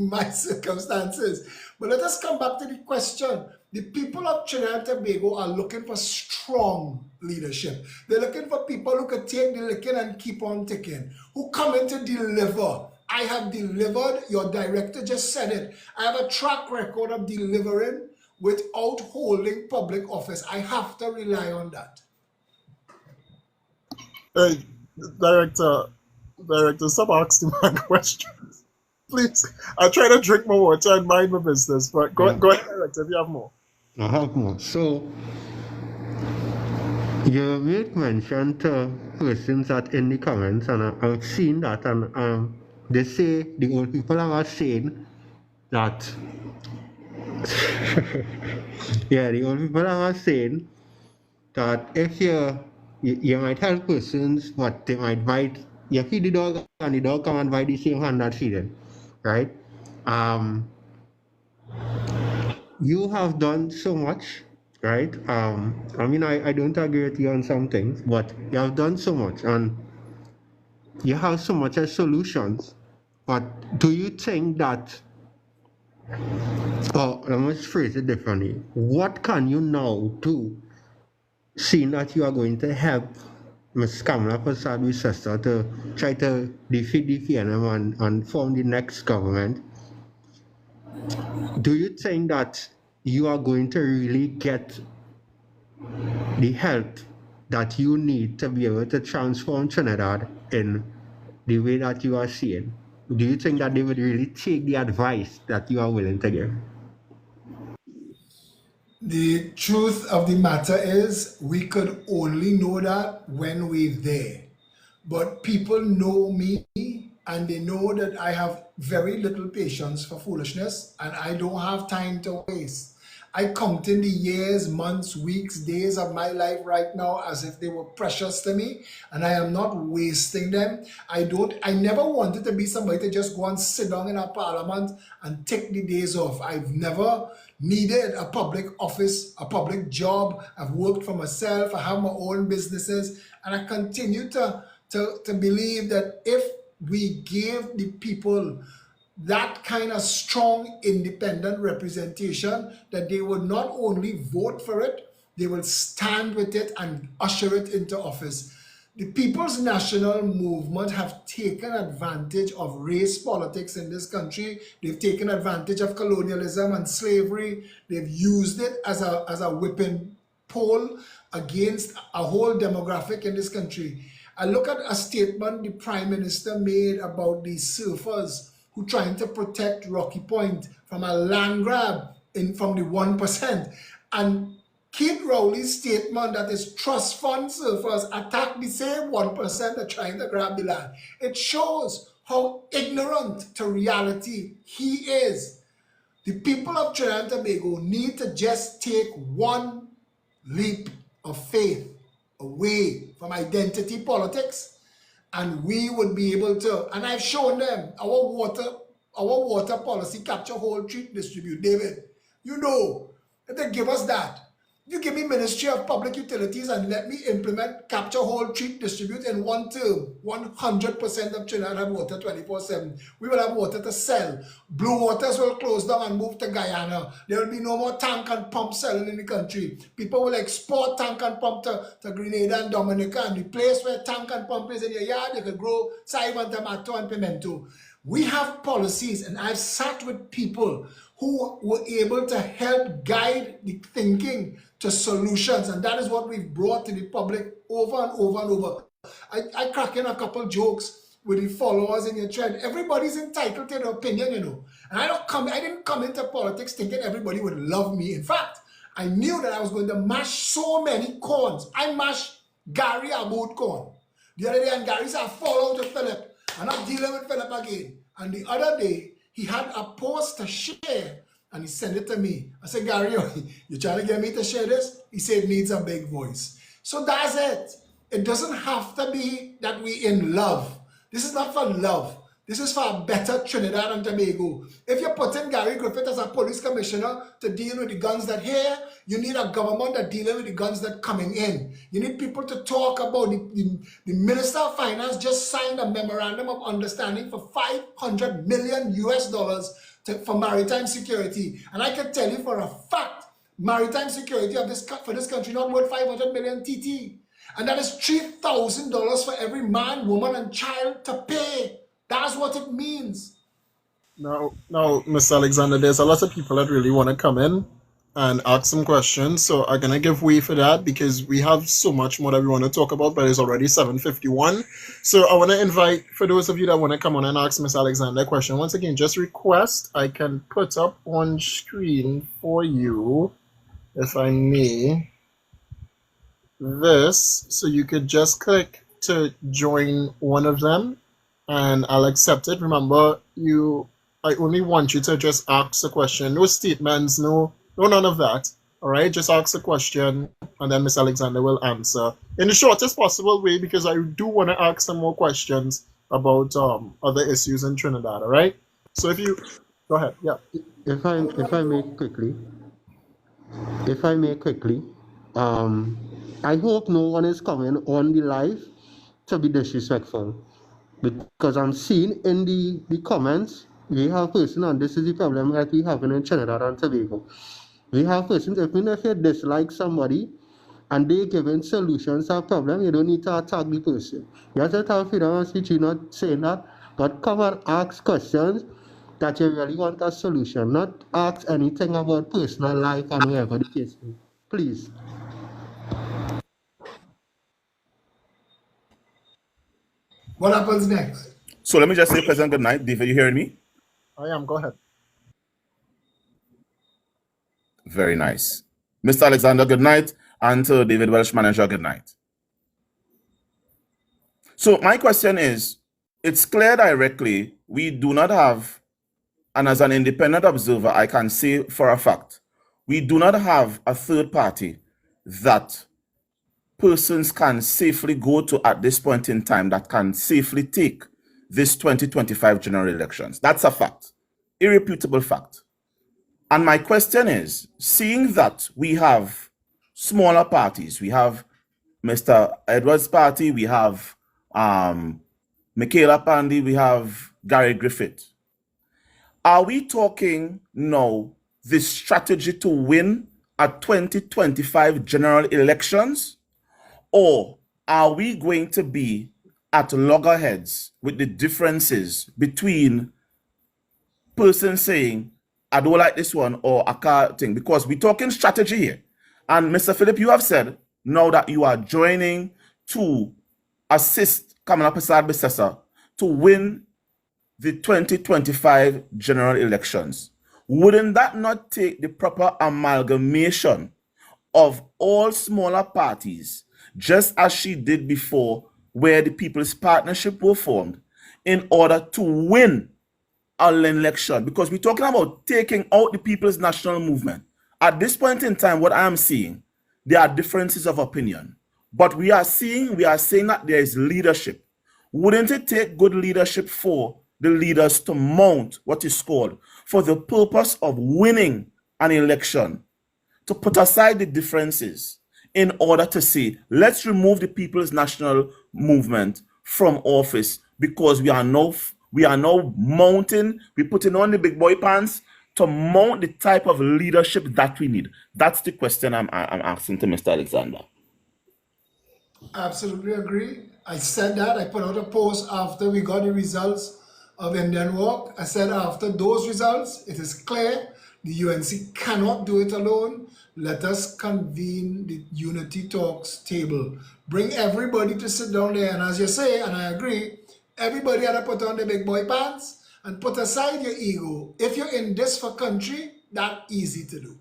my circumstances. But let us come back to the question. The people of Trinidad and Tobago are looking for strong leadership. They're looking for people who can take the licking and keep on ticking, who come in to deliver. I have delivered. Your director just said it. I have a track record of delivering without holding public office. I have to rely on that. Hey, director, stop asking my questions. Please, I try to drink my water and mind my business, but go ahead, director, if you have more. I have more. So, you made mention to persons that in the comments, and I've seen that, and they say, the old people are saying that, yeah, the old people are saying that if you might help persons, but they might bite, you feed the dog, and the dog come and bite the same hand that feeding, right? You have done so much, right? I mean, I don't agree with you on some things, but you have done so much, and you have so much as solutions. But do you think that, oh, let me phrase it differently. What can you now do, seeing that you are going to help Ms. Kamala Prasad's sister to try to defeat the PNM and form the next government? Do you think that you are going to really get the help that you need to be able to transform Trinidad in the way that you are seeing? Do you think that they would really take the advice that you are willing to give? The truth of the matter is, we could only know that when we're there. But people know me and they know that I have very little patience for foolishness and I don't have time to waste. I count in the years, months, weeks, days of my life right now as if they were precious to me, and I am not wasting them. I never wanted to be somebody to just go and sit down in a parliament and take the days off. I've never needed a public office, a public job. I've worked for myself. I have my own businesses, and I continue to believe that if we gave the people that kind of strong independent representation, that they would not only vote for it, they will stand with it and usher it into office. The People's National Movement have taken advantage of race politics in this country. They've taken advantage of colonialism and slavery. They've used it as a whipping pole against a whole demographic in this country. I look at a statement the Prime Minister made about the surfers who trying to protect Rocky Point from a land grab from the 1%. And Keith Rowley's statement that his trust fund surfers attack the same 1% that are trying to grab the land. It shows how ignorant to reality he is. The people of Trinidad and Tobago need to just take one leap of faith away from identity politics, and we would be able to, and I've shown them our water policy, capture, hold, treat, distribute. David, you know, if they give us that, you give me Ministry of Public Utilities and let me implement capture, hold, treat, distribute in one term. 100% of Trinidad have water 24/7. We will have water to sell. Blue Waters will close down and move to Guyana. There will be no more tank and pump selling in the country. People will export tank and pump to Grenada and Dominica, and the place where tank and pump is in your yard, you could grow chive and tomato and pimento. We have policies, and I've sat with people who were able to help guide the thinking to solutions, and that is what we've brought to the public over and over and over. I crack in a couple jokes with the followers in your thread. Everybody's entitled to their opinion, you know. And I didn't come into politics thinking everybody would love me. In fact, I knew that I was going to mash so many corns. I mashed Gary Aboud corn the other day, and Gary said, I fall out with Phillip. I'm not dealing with Phillip again. And the other day, he had a post to share, and he sent it to me. I said, Gary, you trying to get me to share this? He said, it needs a big voice. So that's it. It doesn't have to be that we in love. This is not for love. This is for a better Trinidad and Tobago. If you're putting Gary Griffith as a police commissioner to deal with the guns that here, you need a government that dealing with the guns that coming in. You need people to talk about the Minister of Finance just signed a memorandum of understanding for $500 million for maritime security. And I can tell you for a fact, maritime security for this country not worth 500 million TT. And that is $3,000 for every man, woman, and child to pay. That's what it means. Now, Mr. Alexander, there's a lot of people that really want to come in and ask some questions. So I'm gonna give way for that because we have so much more that we want to talk about, but it's already 7:51. So I want to invite, for those of you that want to come on and ask Mr. Alexander a question, once again, just request I can put up on screen for you, if I may, this, so you could just click to join one of them and I'll accept it. Remember, I only want you to just ask a question. No statements, no none of that. All right, just ask a question and then Miss Alexander will answer in the shortest possible way because I do want to ask some more questions about other issues in Trinidad. All right. So if you go ahead, yeah. If I may quickly, I hope no one is coming on the live to be disrespectful, because I'm seeing in the comments we have person, and this is the problem that we have in Trinidad and Tobago. We have persons, even if you dislike somebody and they giving solutions to a problem, you don't need to attack the person. You have to tell freedom of speech, you're not saying that, but come and ask questions that you really want a solution, not ask anything about personal life and whatever the case is. Please. What happens next? So let me just say pleasant good night. David, you hearing me? I am. Go ahead. Very nice. Mr. Alexander, good night. And to David Welch, manager, good night. So my question is, it's clear directly we do not have, and as an independent observer, I can say for a fact, we do not have a third party that persons can safely go to at this point in time that can safely take this 2025 general elections. That's a fact, irrefutable fact. And my question is, seeing that we have smaller parties, we have Mr. Edwards' party, we have Michaela Pandy, we have Gary Griffith. Are we talking now the strategy to win a 2025 general elections? Or are we going to be at loggerheads with the differences between persons saying, I don't like this one, or a car thing? Because we're talking strategy here. And Mr. Phillip, you have said now that you are joining to assist Kamala Persad-Bissessar to win the 2025 general elections. Wouldn't that not take the proper amalgamation of all smaller parties, just as she did before, where the People's Partnership were formed, in order to win an election? Because we're talking about taking out the People's National Movement. At this point in time, what I am seeing, there are differences of opinion. But we are saying that there is leadership. Wouldn't it take good leadership for the leaders to mount what is called, for the purpose of winning an election, to put aside the differences in order to say, let's remove the People's National Movement from office, because we are now mounting, we're putting on the big boy pants to mount the type of leadership that we need? That's the question I'm asking to Mr. Alexander. Absolutely agree. I said that. I put out a post after we got the results of Indian Walk. I said after those results, it is clear the UNC cannot do it alone. Let us convene the unity talks table. Bring everybody to sit down there. And as you say, and I agree, everybody had to put on the big boy pants and put aside your ego. If you're in this for country, that's easy to do.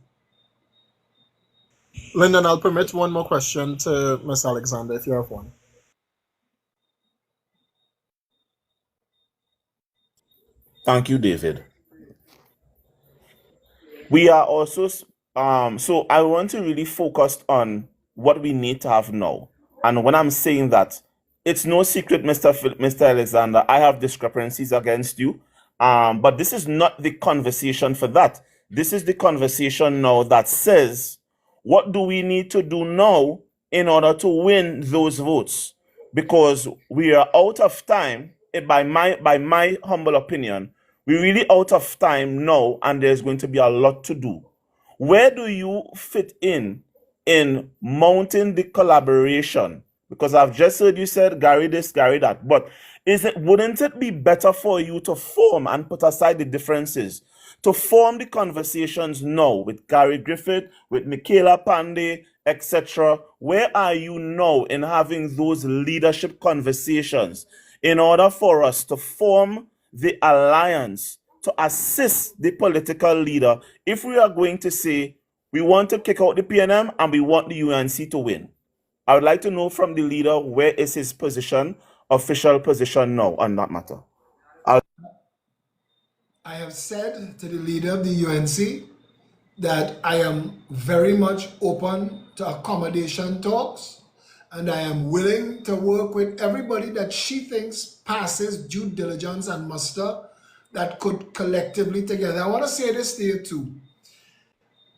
Lyndon, I'll permit one more question to Miss Alexander if you have one. Thank you, David. We are also, so I want to really focus on what we need to have now. And when I'm saying that, it's no secret, Mr. Alexander, I have discrepancies against you. But this is not the conversation for that. This is the conversation now that says, what do we need to do now in order to win those votes? Because we are out of time, by my humble opinion, we're really out of time now, and there's going to be a lot to do. Where do you fit in mounting the collaboration? Because I've just heard you said Gary this, Gary that. But wouldn't it be better for you to form and put aside the differences, to form the conversations now with Gary Griffith, with Michaela Pandey, etc.? Where are you now in having those leadership conversations in order for us to form the alliance to assist the political leader if we are going to say we want to kick out the PNM and we want the UNC to win? I would like to know from the leader, where is his position, official position now on that matter? I have said to the leader of the UNC that I am very much open to accommodation talks, and I am willing to work with everybody that she thinks passes due diligence and muster that could collectively together. I want to say this to you too.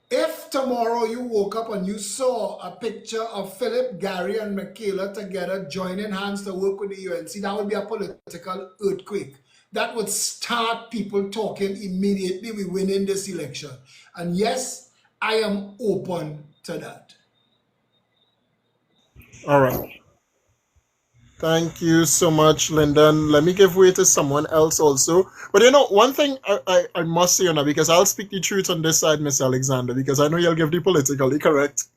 If tomorrow you woke up and you saw a picture of Phillip, Gary, and Michaela together joining hands to work with the UNC, that would be a political earthquake. That would start people talking immediately. We win in this election. And yes, I am open to that. All right. Thank you so much, Lyndon. Let me give way to someone else also. But you know, one thing I must say, because I'll speak the truth on this side, Miss Alexander, because I know you'll give the politically correct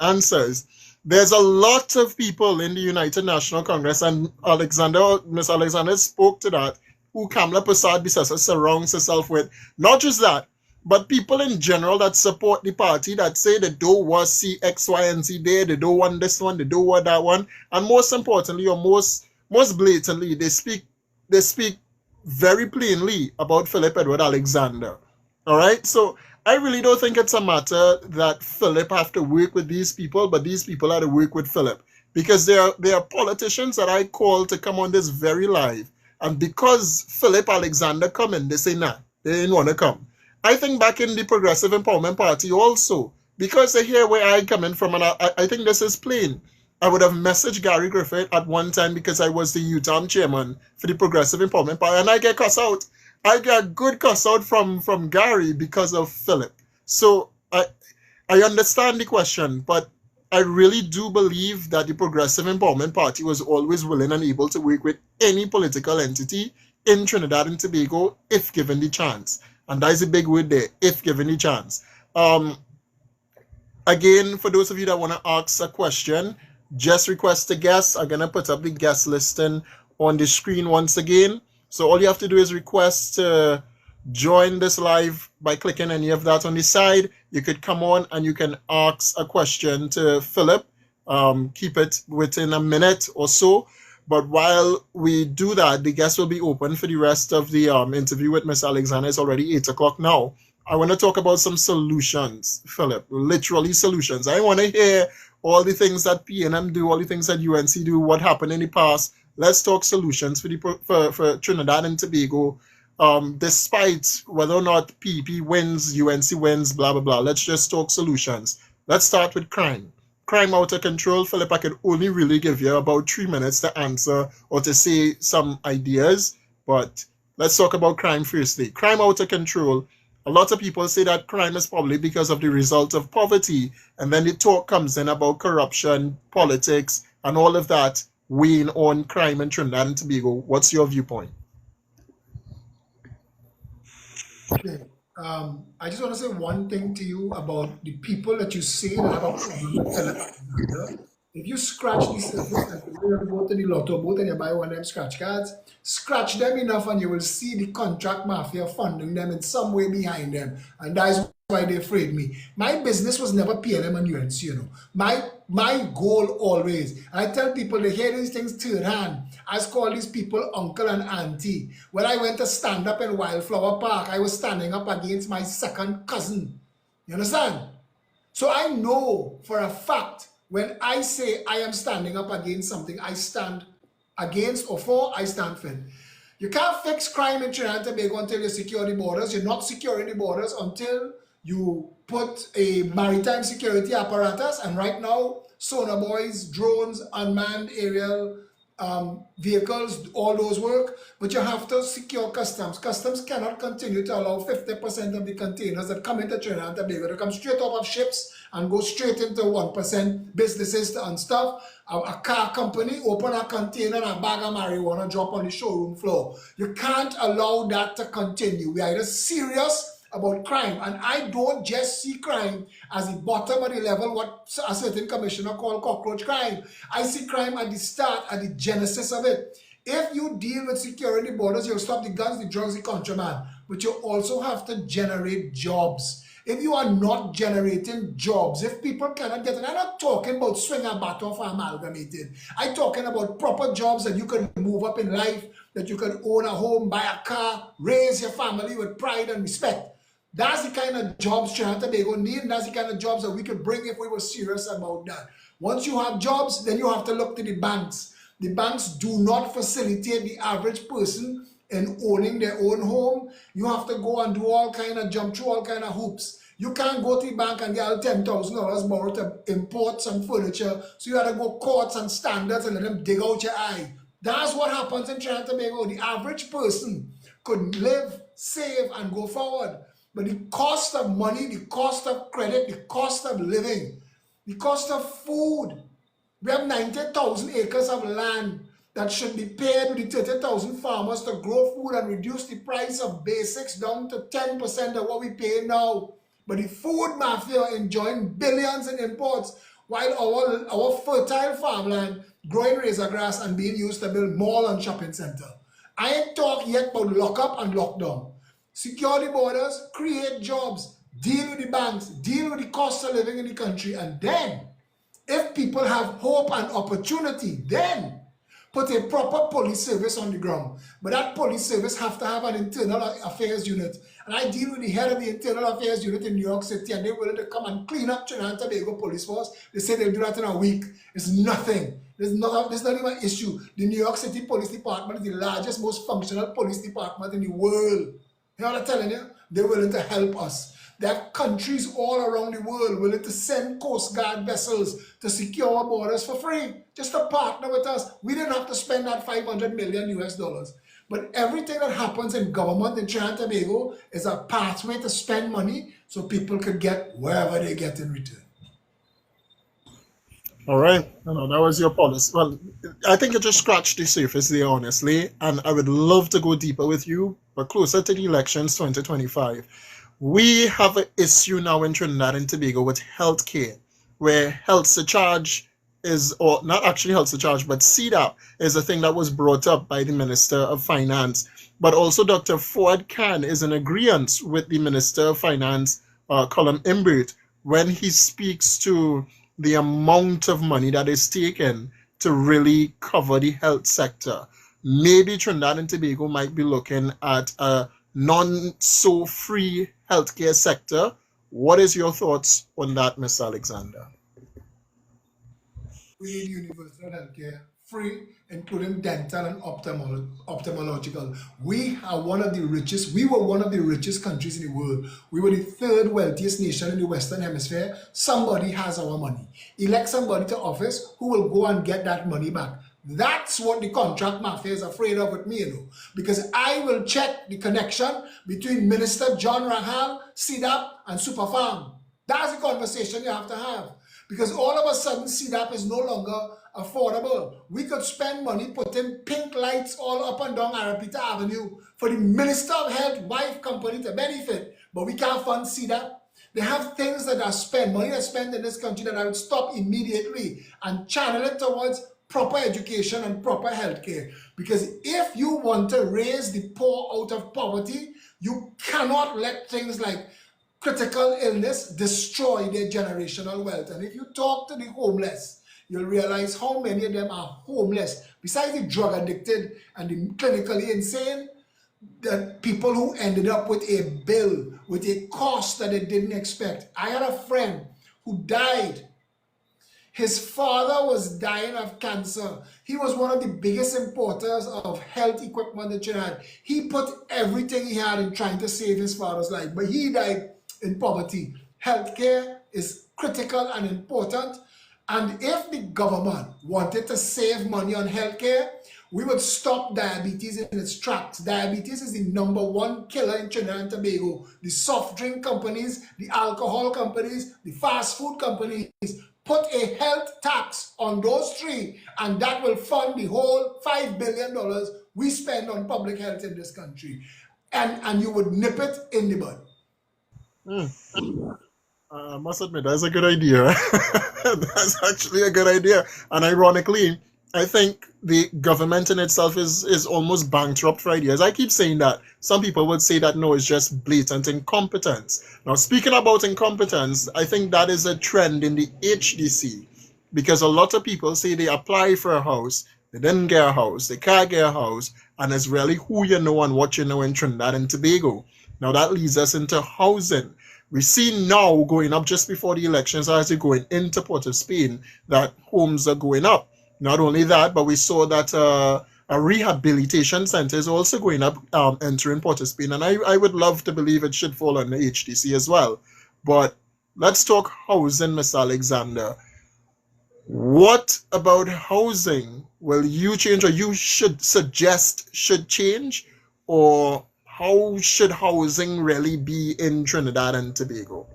answers. There's a lot of people in the United National Congress, and Miss Alexander spoke to that, who Kamala Prasad Bisasa surrounds herself with. Not just that, but people in general that support the party, that say they don't want to see X, Y, and Z there, they don't want this one, they don't want that one, and most importantly, or most blatantly, they speak very plainly about Philip Edward Alexander. All right, so I really don't think it's a matter that Philip have to work with these people, but these people have to work with Philip, because there are politicians that I call to come on this very live, and because Philip Alexander come in, they say nah, they didn't want to come. I think back in the Progressive Empowerment Party also, because they hear where I come in from, and I think this is plain. I would have messaged Gary Griffith at one time because I was the UTAM chairman for the Progressive Empowerment Party, and I get cuss out. I get good cuss out from Gary because of Philip. So I understand the question, but I really do believe that the Progressive Empowerment Party was always willing and able to work with any political entity in Trinidad and Tobago if given the chance. And that is a big word there, if given the chance. Again, for those of you that want to ask a question, just request a guest. I'm going to put up the guest listing on the screen once again. So all you have to do is request to join this live by clicking any of that on the side. You could come on and you can ask a question to Philip. Keep it within a minute or so. But while we do that, the guest will be open for the rest of the interview with Miss Alexander. It's already 8 o'clock now. I want to talk about some solutions, Philip, literally solutions. I want to hear all the things that PNM do, all the things that UNC do, what happened in the past. Let's talk solutions for Trinidad and Tobago, despite whether or not PP wins, UNC wins, blah, blah, blah. Let's just talk solutions. Let's start with crime. Crime out of control. Philip, I could only really give you about 3 minutes to answer or to say some ideas, but let's talk about crime firstly. Crime out of control. A lot of people say that crime is probably because of the result of poverty, and then the talk comes in about corruption, politics, and all of that weighing on crime in Trinidad and Tobago. What's your viewpoint? Okay. I just want to say one thing to you about the people that you say that have a problem with Philip Alexander. If you scratch the surface and you go to the lotto booth and you buy one of them scratch cards, scratch them enough and you will see the contract mafia funding them in some way behind them. And that is why they afraid me. My business was never PNM and UNC, you know. My goal always, and I tell people they hear these things third hand. I call these people uncle and auntie. When I went to stand up in Wildflower Park, I was standing up against my second cousin. You understand? So I know for a fact when I say I am standing up against something, I stand against or for, I stand for it. You can't fix crime in Trinidad and Tobago until you secure the borders. You're not securing the borders until you put a maritime security apparatus. And right now, sonar buoys, drones, unmanned aerial vehicles, all those work, but you have to secure customs. Customs cannot continue to allow 50% of the containers that come into Trinidad and Tobago to come straight off of ships and go straight into 1% businesses and stuff. A car company open a container and a bag of marijuana drop on the showroom floor. You can't allow that to continue. We are either serious about crime, and I don't just see crime as the bottom of the level, what a certain commissioner called cockroach crime. I see crime at the start, at the genesis of it. If you deal with securing the borders, you'll stop the guns, the drugs, the contraband, but you also have to generate jobs. If you are not generating jobs, if people cannot get it, I'm not talking about swing a bat off amalgamated. I'm talking about proper jobs that you can move up in life, that you can own a home, buy a car, raise your family with pride and respect. That's the kind of jobs Trinidad and Tobago need, and that's the kind of jobs that we could bring if we were serious about that. Once you have jobs, then you have to look to the banks. The banks do not facilitate the average person in owning their own home. You have to go and do all kind of, jump through all kind of hoops. You can't go to the bank and get $10,000 borrowed to import some furniture. So you have to go courts and standards and let them dig out your eye. That's what happens in Trinidad and Tobago. The average person could live, save, and go forward. But the cost of money, the cost of credit, the cost of living, the cost of food. We have 90,000 acres of land that should be paid with the 30,000 farmers to grow food and reduce the price of basics down to 10% of what we pay now. But the food mafia enjoying billions in imports, while our fertile farmland growing razor grass and being used to build mall and shopping center. I ain't talk yet about lock up and lockdown. Secure the borders, create jobs, deal with the banks, deal with the cost of living in the country, and then, if people have hope and opportunity, then put a proper police service on the ground. But that police service have to have an internal affairs unit. And I deal with the head of the internal affairs unit in New York City, and they're willing to come and clean up Trinidad and Tobago police force. They say they'll do that in a week. It's nothing. There's not even an issue. The New York City Police Department is the largest, most functional police department in the world. You know what I'm telling you? They're willing to help us. There are countries all around the world willing to send Coast Guard vessels to secure our borders for free, just to partner with us. We didn't have to spend that $500 million US dollars. But everything that happens in government in Trinidad and Tobago is a pathway to spend money so people could get wherever they get in return. All right. That was your policy. Well, I think you just scratched the surface there, honestly. And I would love to go deeper with you, but closer to the elections 2025. We have an issue now in Trinidad and Tobago with healthcare, where health surcharge is, or not actually health surcharge, but CDAP is a thing that was brought up by the Minister of Finance. But also Dr. Ford Khan is in agreement with the Minister of Finance, Colin Imbert, when he speaks to the amount of money that is taken to really cover the health sector. Maybe Trinidad and Tobago might be looking at a non-so-free healthcare sector. What is your thoughts on that, Mr. Alexander? We need universal healthcare, free, including dental and ophthalmological. We are one of the richest, we were one of the richest countries in the world. We were the third wealthiest nation in the Western Hemisphere. Somebody has our money. Elect somebody to office who will go and get that money back. That's what the contract mafia is afraid of with me, because I will check the connection between Minister John Rahal, CDAP, and Superfarm. That's the conversation you have to have. Because all of a sudden, CDAP is no longer affordable. We could spend money putting pink lights all up and down Arapita Avenue for the Minister of Health wife company to benefit, but we can't fund CDAP. They have things that are spent, money that's spent in this country that I would stop immediately and channel it towards proper education and proper healthcare. Because if you want to raise the poor out of poverty, you cannot let things like critical illness destroy their generational wealth. And if you talk to the homeless, you'll realize how many of them are homeless. Besides the drug addicted and the clinically insane, the people who ended up with a bill, with a cost that they didn't expect. I had a friend who died. His father was dying of cancer. He was one of the biggest importers of health equipment in Trinidad. He put everything he had in trying to save his father's life, but he died in poverty. Healthcare is critical and important. And if the government wanted to save money on healthcare, we would stop diabetes in its tracks. Diabetes is the #1 killer in Trinidad and Tobago. The soft drink companies, the alcohol companies, the fast food companies put a health tax on those three, and that will fund the whole $5 billion we spend on public health in this country. And you would nip it in the bud. I must admit, that's a good idea. That's actually a good idea. And ironically, I think the government in itself is almost bankrupt for ideas. I keep saying that. Some people would say that no, it's just blatant incompetence. Now, speaking about incompetence, I think that is a trend in the HDC, because a lot of people say they apply for a house, they didn't get a house, they can't get a house, and it's really who you know and what you know in Trinidad and Tobago. Now, that leads us into housing. We see now going up just before the elections, as you're going into Port of Spain, that homes are going up. Not only that, but we saw that a rehabilitation center is also going up, entering Port of Spain. And I would love to believe it should fall on the HDC as well. But let's talk housing, Mr. Alexander. What about housing will you change, or you should suggest should change? Or how should housing really be in Trinidad and Tobago?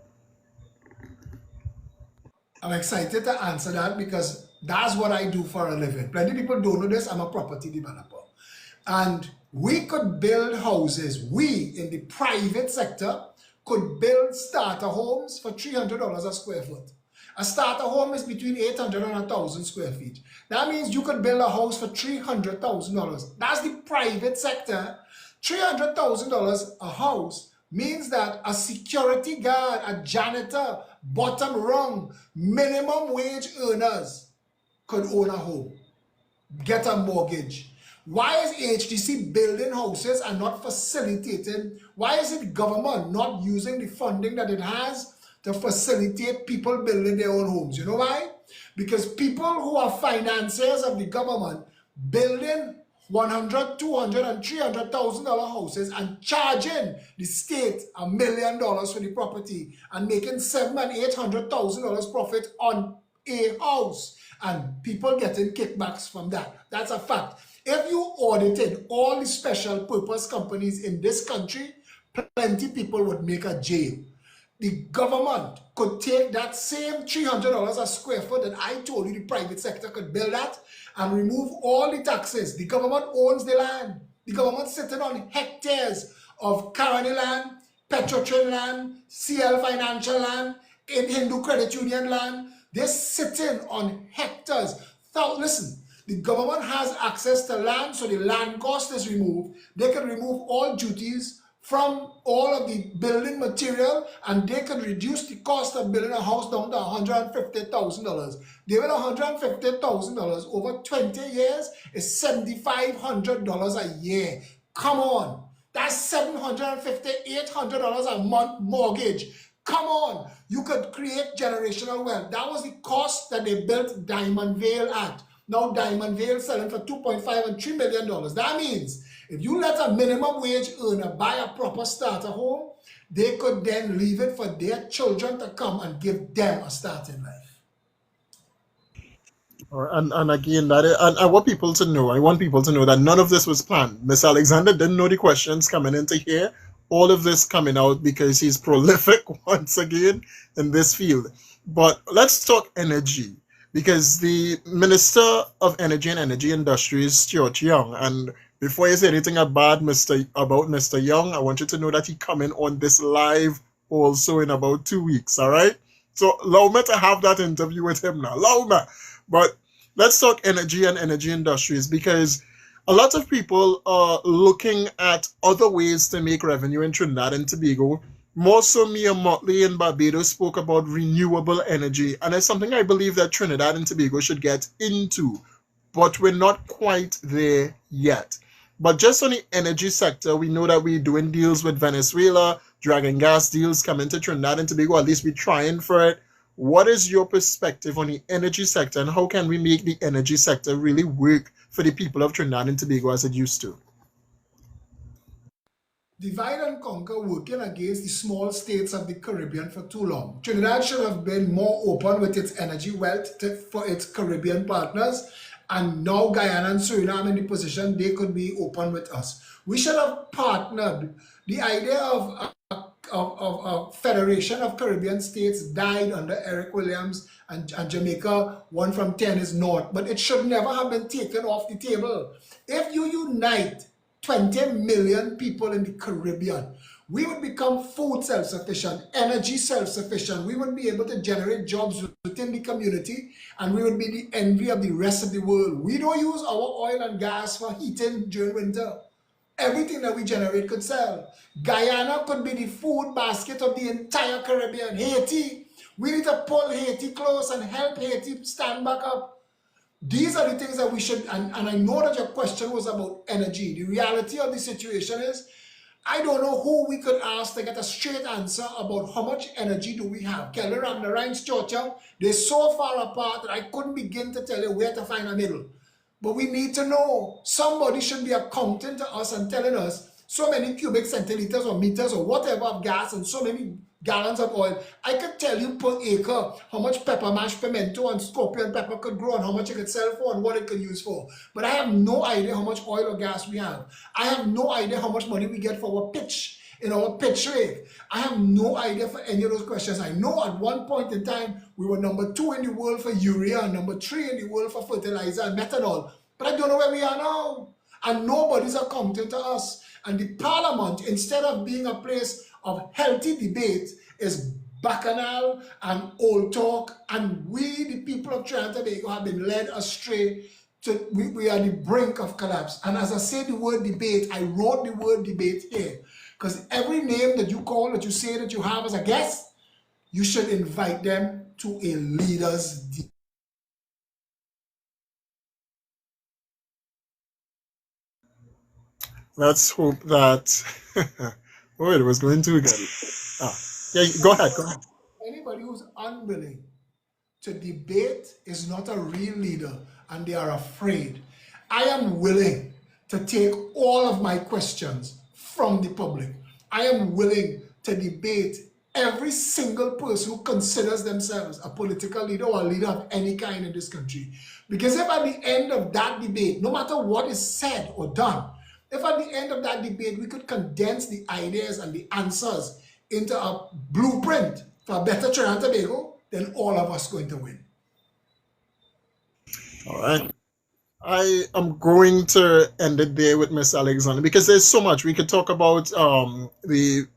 I'm excited to answer that because that's what I do for a living. Plenty of people don't know this. I'm a property developer. And we could build houses. We, in the private sector, could build starter homes for $300 a square foot. A starter home is between 800 and 1,000 square feet. That means you could build a house for $300,000. That's the private sector. $300,000 a house means that a security guard, a janitor, bottom rung, minimum wage earners could own a home, get a mortgage. Why is HDC building houses and not facilitating? Why is it government not using the funding that it has to facilitate people building their own homes? You know why? Because people who are financiers of the government building $100,000, $200,000, and $300,000 houses and charging the state $1 million for the property and making $700,000 and $800,000 profit on a house, and people getting kickbacks from that. That's a fact. If you audited all the special purpose companies in this country, plenty people would make a jail. The government could take that same $300 a square foot that I told you the private sector could build at and remove all the taxes. The government owns the land. The government sitting on hectares of Caroni land, Petrotrin land, CL Financial land, in Hindu Credit Union land. They're sitting on hectares. Now, listen, the government has access to land, so the land cost is removed. They can remove all duties from all of the building material, and they can reduce the cost of building a house down to $150,000. Given $150,000 over 20 years is $7,500 a year. Come on, that's $750, $800 a month mortgage. Come on, you could create generational wealth. That was the cost that they built Diamond Vale at. Now Diamond Vale selling for $2.5 and $3 million. That means if you let a minimum wage earner buy a proper starter home, they could then leave it for their children to come and give them a start in life. And again, and I want people to know, that none of this was planned. Miss Alexander didn't know the questions coming into here. All of this coming out because he's prolific once again in this field. But let's talk energy, because the Minister of Energy and Energy Industries, Stuart Young, and before you say anything about Mr. Young, I want you to know that he's coming on this live also in about 2 weeks, all right? So allow me to have that interview with him now. Allow me. But let's talk energy and energy industries, because a lot of people are looking at other ways to make revenue in Trinidad and Tobago. More so, me and Motley in Barbados spoke about renewable energy, and it's something I believe that Trinidad and Tobago should get into, but we're not quite there yet. But just on the energy sector, we know that we're doing deals with Venezuela, dragon gas deals coming to Trinidad and Tobago, at least we're trying for it. What is your perspective on the energy sector, and how can we make the energy sector really work for the people of Trinidad and Tobago as it used to? Divide and conquer working against the small states of the Caribbean for too long. Trinidad should have been more open with its energy wealth for its Caribbean partners, and now Guyana and Suriname in the position they could be open with us. We should have partnered. The idea of a federation of Caribbean states died under Eric Williams, and Jamaica, 1 from 10 is not, but it should never have been taken off the table. If you unite 20 million people in the Caribbean, we would become food self-sufficient, energy self-sufficient. We would be able to generate jobs within the community, and we would be the envy of the rest of the world. We don't use our oil and gas for heating during winter. Everything that we generate could sell. Guyana could be the food basket of the entire Caribbean. Haiti, we need to pull Haiti close and help Haiti stand back up. These are the things that we should, and I know that your question was about energy. The reality of the situation is, I don't know who we could ask to get a straight answer about how much energy do we have. Kelly Ramnarines, Churchill, they're so far apart that I couldn't begin to tell you where to find a middle. But we need to know. Somebody should be accounting to us and telling us so many cubic centiliters or meters or whatever of gas and so many gallons of oil. I could tell you per acre how much pepper, mashed pimento and scorpion pepper could grow and how much it could sell for and what it could use for. But I have no idea how much oil or gas we have. I have no idea how much money we get for our pitch in our pitch rate. I have no idea for any of those questions. I know at one point in time, we were number 2 in the world for urea and number 3 in the world for fertilizer and methanol. But I don't know where we are now. And nobody's accounting to us. And the parliament, instead of being a place of healthy debate, is bacchanal and old talk. And we, the people of Trinidad and Tobago, have been led astray. We are the brink of collapse. And as I say the word debate, I wrote the word debate here. Because every name that you call, that you say that you have as a guest, you should invite them to a leader's debate. Let's hope that. Oh, it was going too good. Yeah, go ahead. Go ahead. Anybody who's unwilling to debate is not a real leader, and they are afraid. I am willing to take all of my questions from the public. I am willing to debate every single person who considers themselves a political leader or a leader of any kind in this country. Because if at the end of that debate, no matter what is said or done, if at the end of that debate we could condense the ideas and the answers into a blueprint for a better Trinidad and Tobago, then all of us are going to win. All right. I am going to end it there with Miss Alexander because there's so much we could talk about. The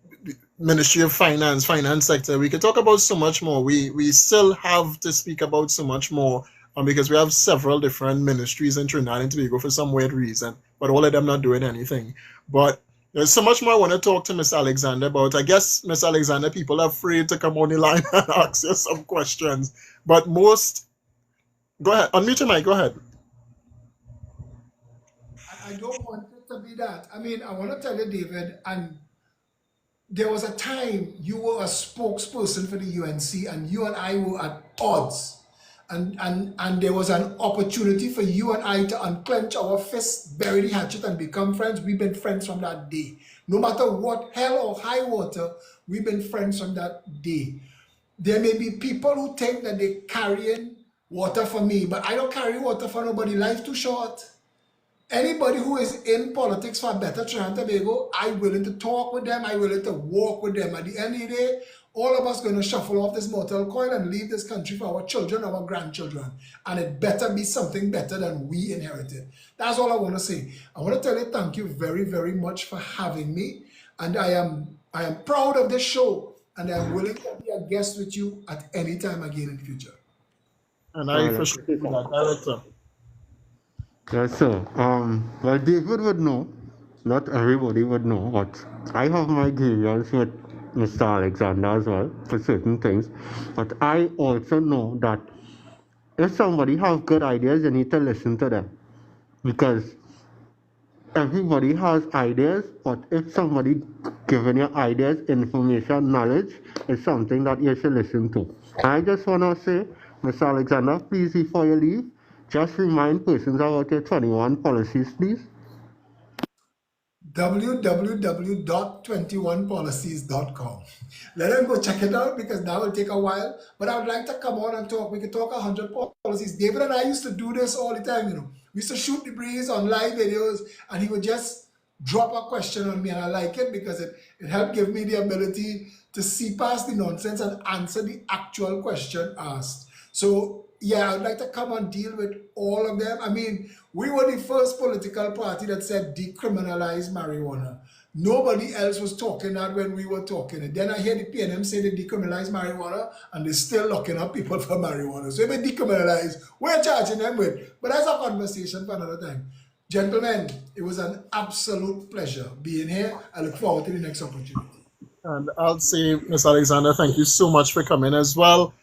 Ministry of finance sector. We could talk about so much more. We still have to speak about so much more because we have several different ministries in Trinidad and Tobago for some weird reason, but all of them not doing anything. But there's so much more I want to talk to Miss Alexander about. I guess, Miss Alexander, people are afraid to come on the line and ask you some questions. But most, go ahead, unmute your mic, go ahead. I don't want it to be that. I mean, I want to tell you, David, and there was a time you were a spokesperson for the UNC and you and I were at odds. And there was an opportunity for you and I to unclench our fists, bury the hatchet, and become friends. We've been friends from that day. No matter what, hell or high water, we've been friends from that day. There may be people who think that they're carrying water for me, but I don't carry water for nobody. Life's too short. Anybody who is in politics for a better Trinidad and Tobago, I'm willing to talk with them. I'm willing to walk with them. At the end of the day, all of us going to shuffle off this mortal coil and leave this country for our children, our grandchildren. And it better be something better than we inherited. That's all I want to say. I want to tell you thank you very, very much for having me. And I am proud of this show. And I'm willing to be a guest with you at any time again in the future. And I for sure do that, Director. Yes, sir. Well, David would know, not everybody would know, but I have my grievance with Mr. Alexander as well for certain things. But I also know that if somebody has good ideas, you need to listen to them. Because everybody has ideas, but if somebody giving your ideas, information, knowledge is something that you should listen to. I just want to say, Mr. Alexander, please, before you leave, just remind persons about your 21 policies, please. www.21policies.com. Let them go check it out because that will take a while. But I would like to come on and talk. We could talk 100 policies. David and I used to do this all the time, We used to shoot the breeze on live videos and he would just drop a question on me, and I like it because it helped give me the ability to see past the nonsense and answer the actual question asked. So yeah, I'd like to come and deal with all of them. I mean, we were the first political party that said decriminalize marijuana. Nobody else was talking that when we were talking it. Then I hear the PNM say they decriminalize marijuana and they're still locking up people for marijuana. So if they decriminalize, we're charging them with. But that's a conversation for another time. Gentlemen, it was an absolute pleasure being here. I look forward to the next opportunity. And I'll say, Ms. Alexander, thank you so much for coming as well.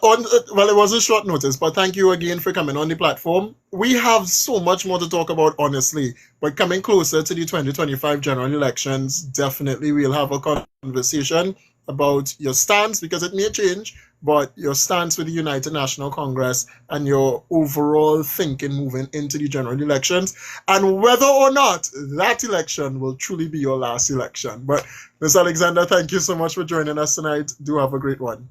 Well, it was a short notice, but thank you again for coming on the platform. We have so much more to talk about, honestly, but coming closer to the 2025 general elections, definitely we'll have a conversation about your stance, because it may change, but your stance with the United National Congress and your overall thinking moving into the general elections, and whether or not that election will truly be your last election. But Ms. Alexander, thank you so much for joining us tonight. Do have a great one.